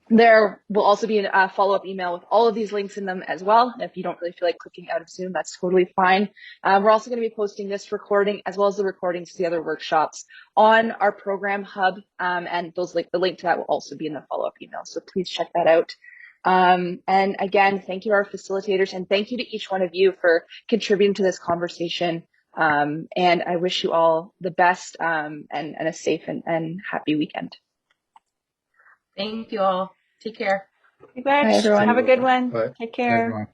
There will also be a follow-up email with all of these links in them as well. If you don't really feel like clicking out of Zoom, that's totally fine. We're also going to be posting this recording as well as the recordings to the other workshops on our program hub, and the link to that will also be in the follow-up email. So please check that out. And again, thank you to our facilitators, and thank you to each one of you for contributing to this conversation. And I wish you all the best, and a safe and happy weekend. Thank you all. Take care. Bye, everyone. Have a good one. Bye. Take care. Everyone.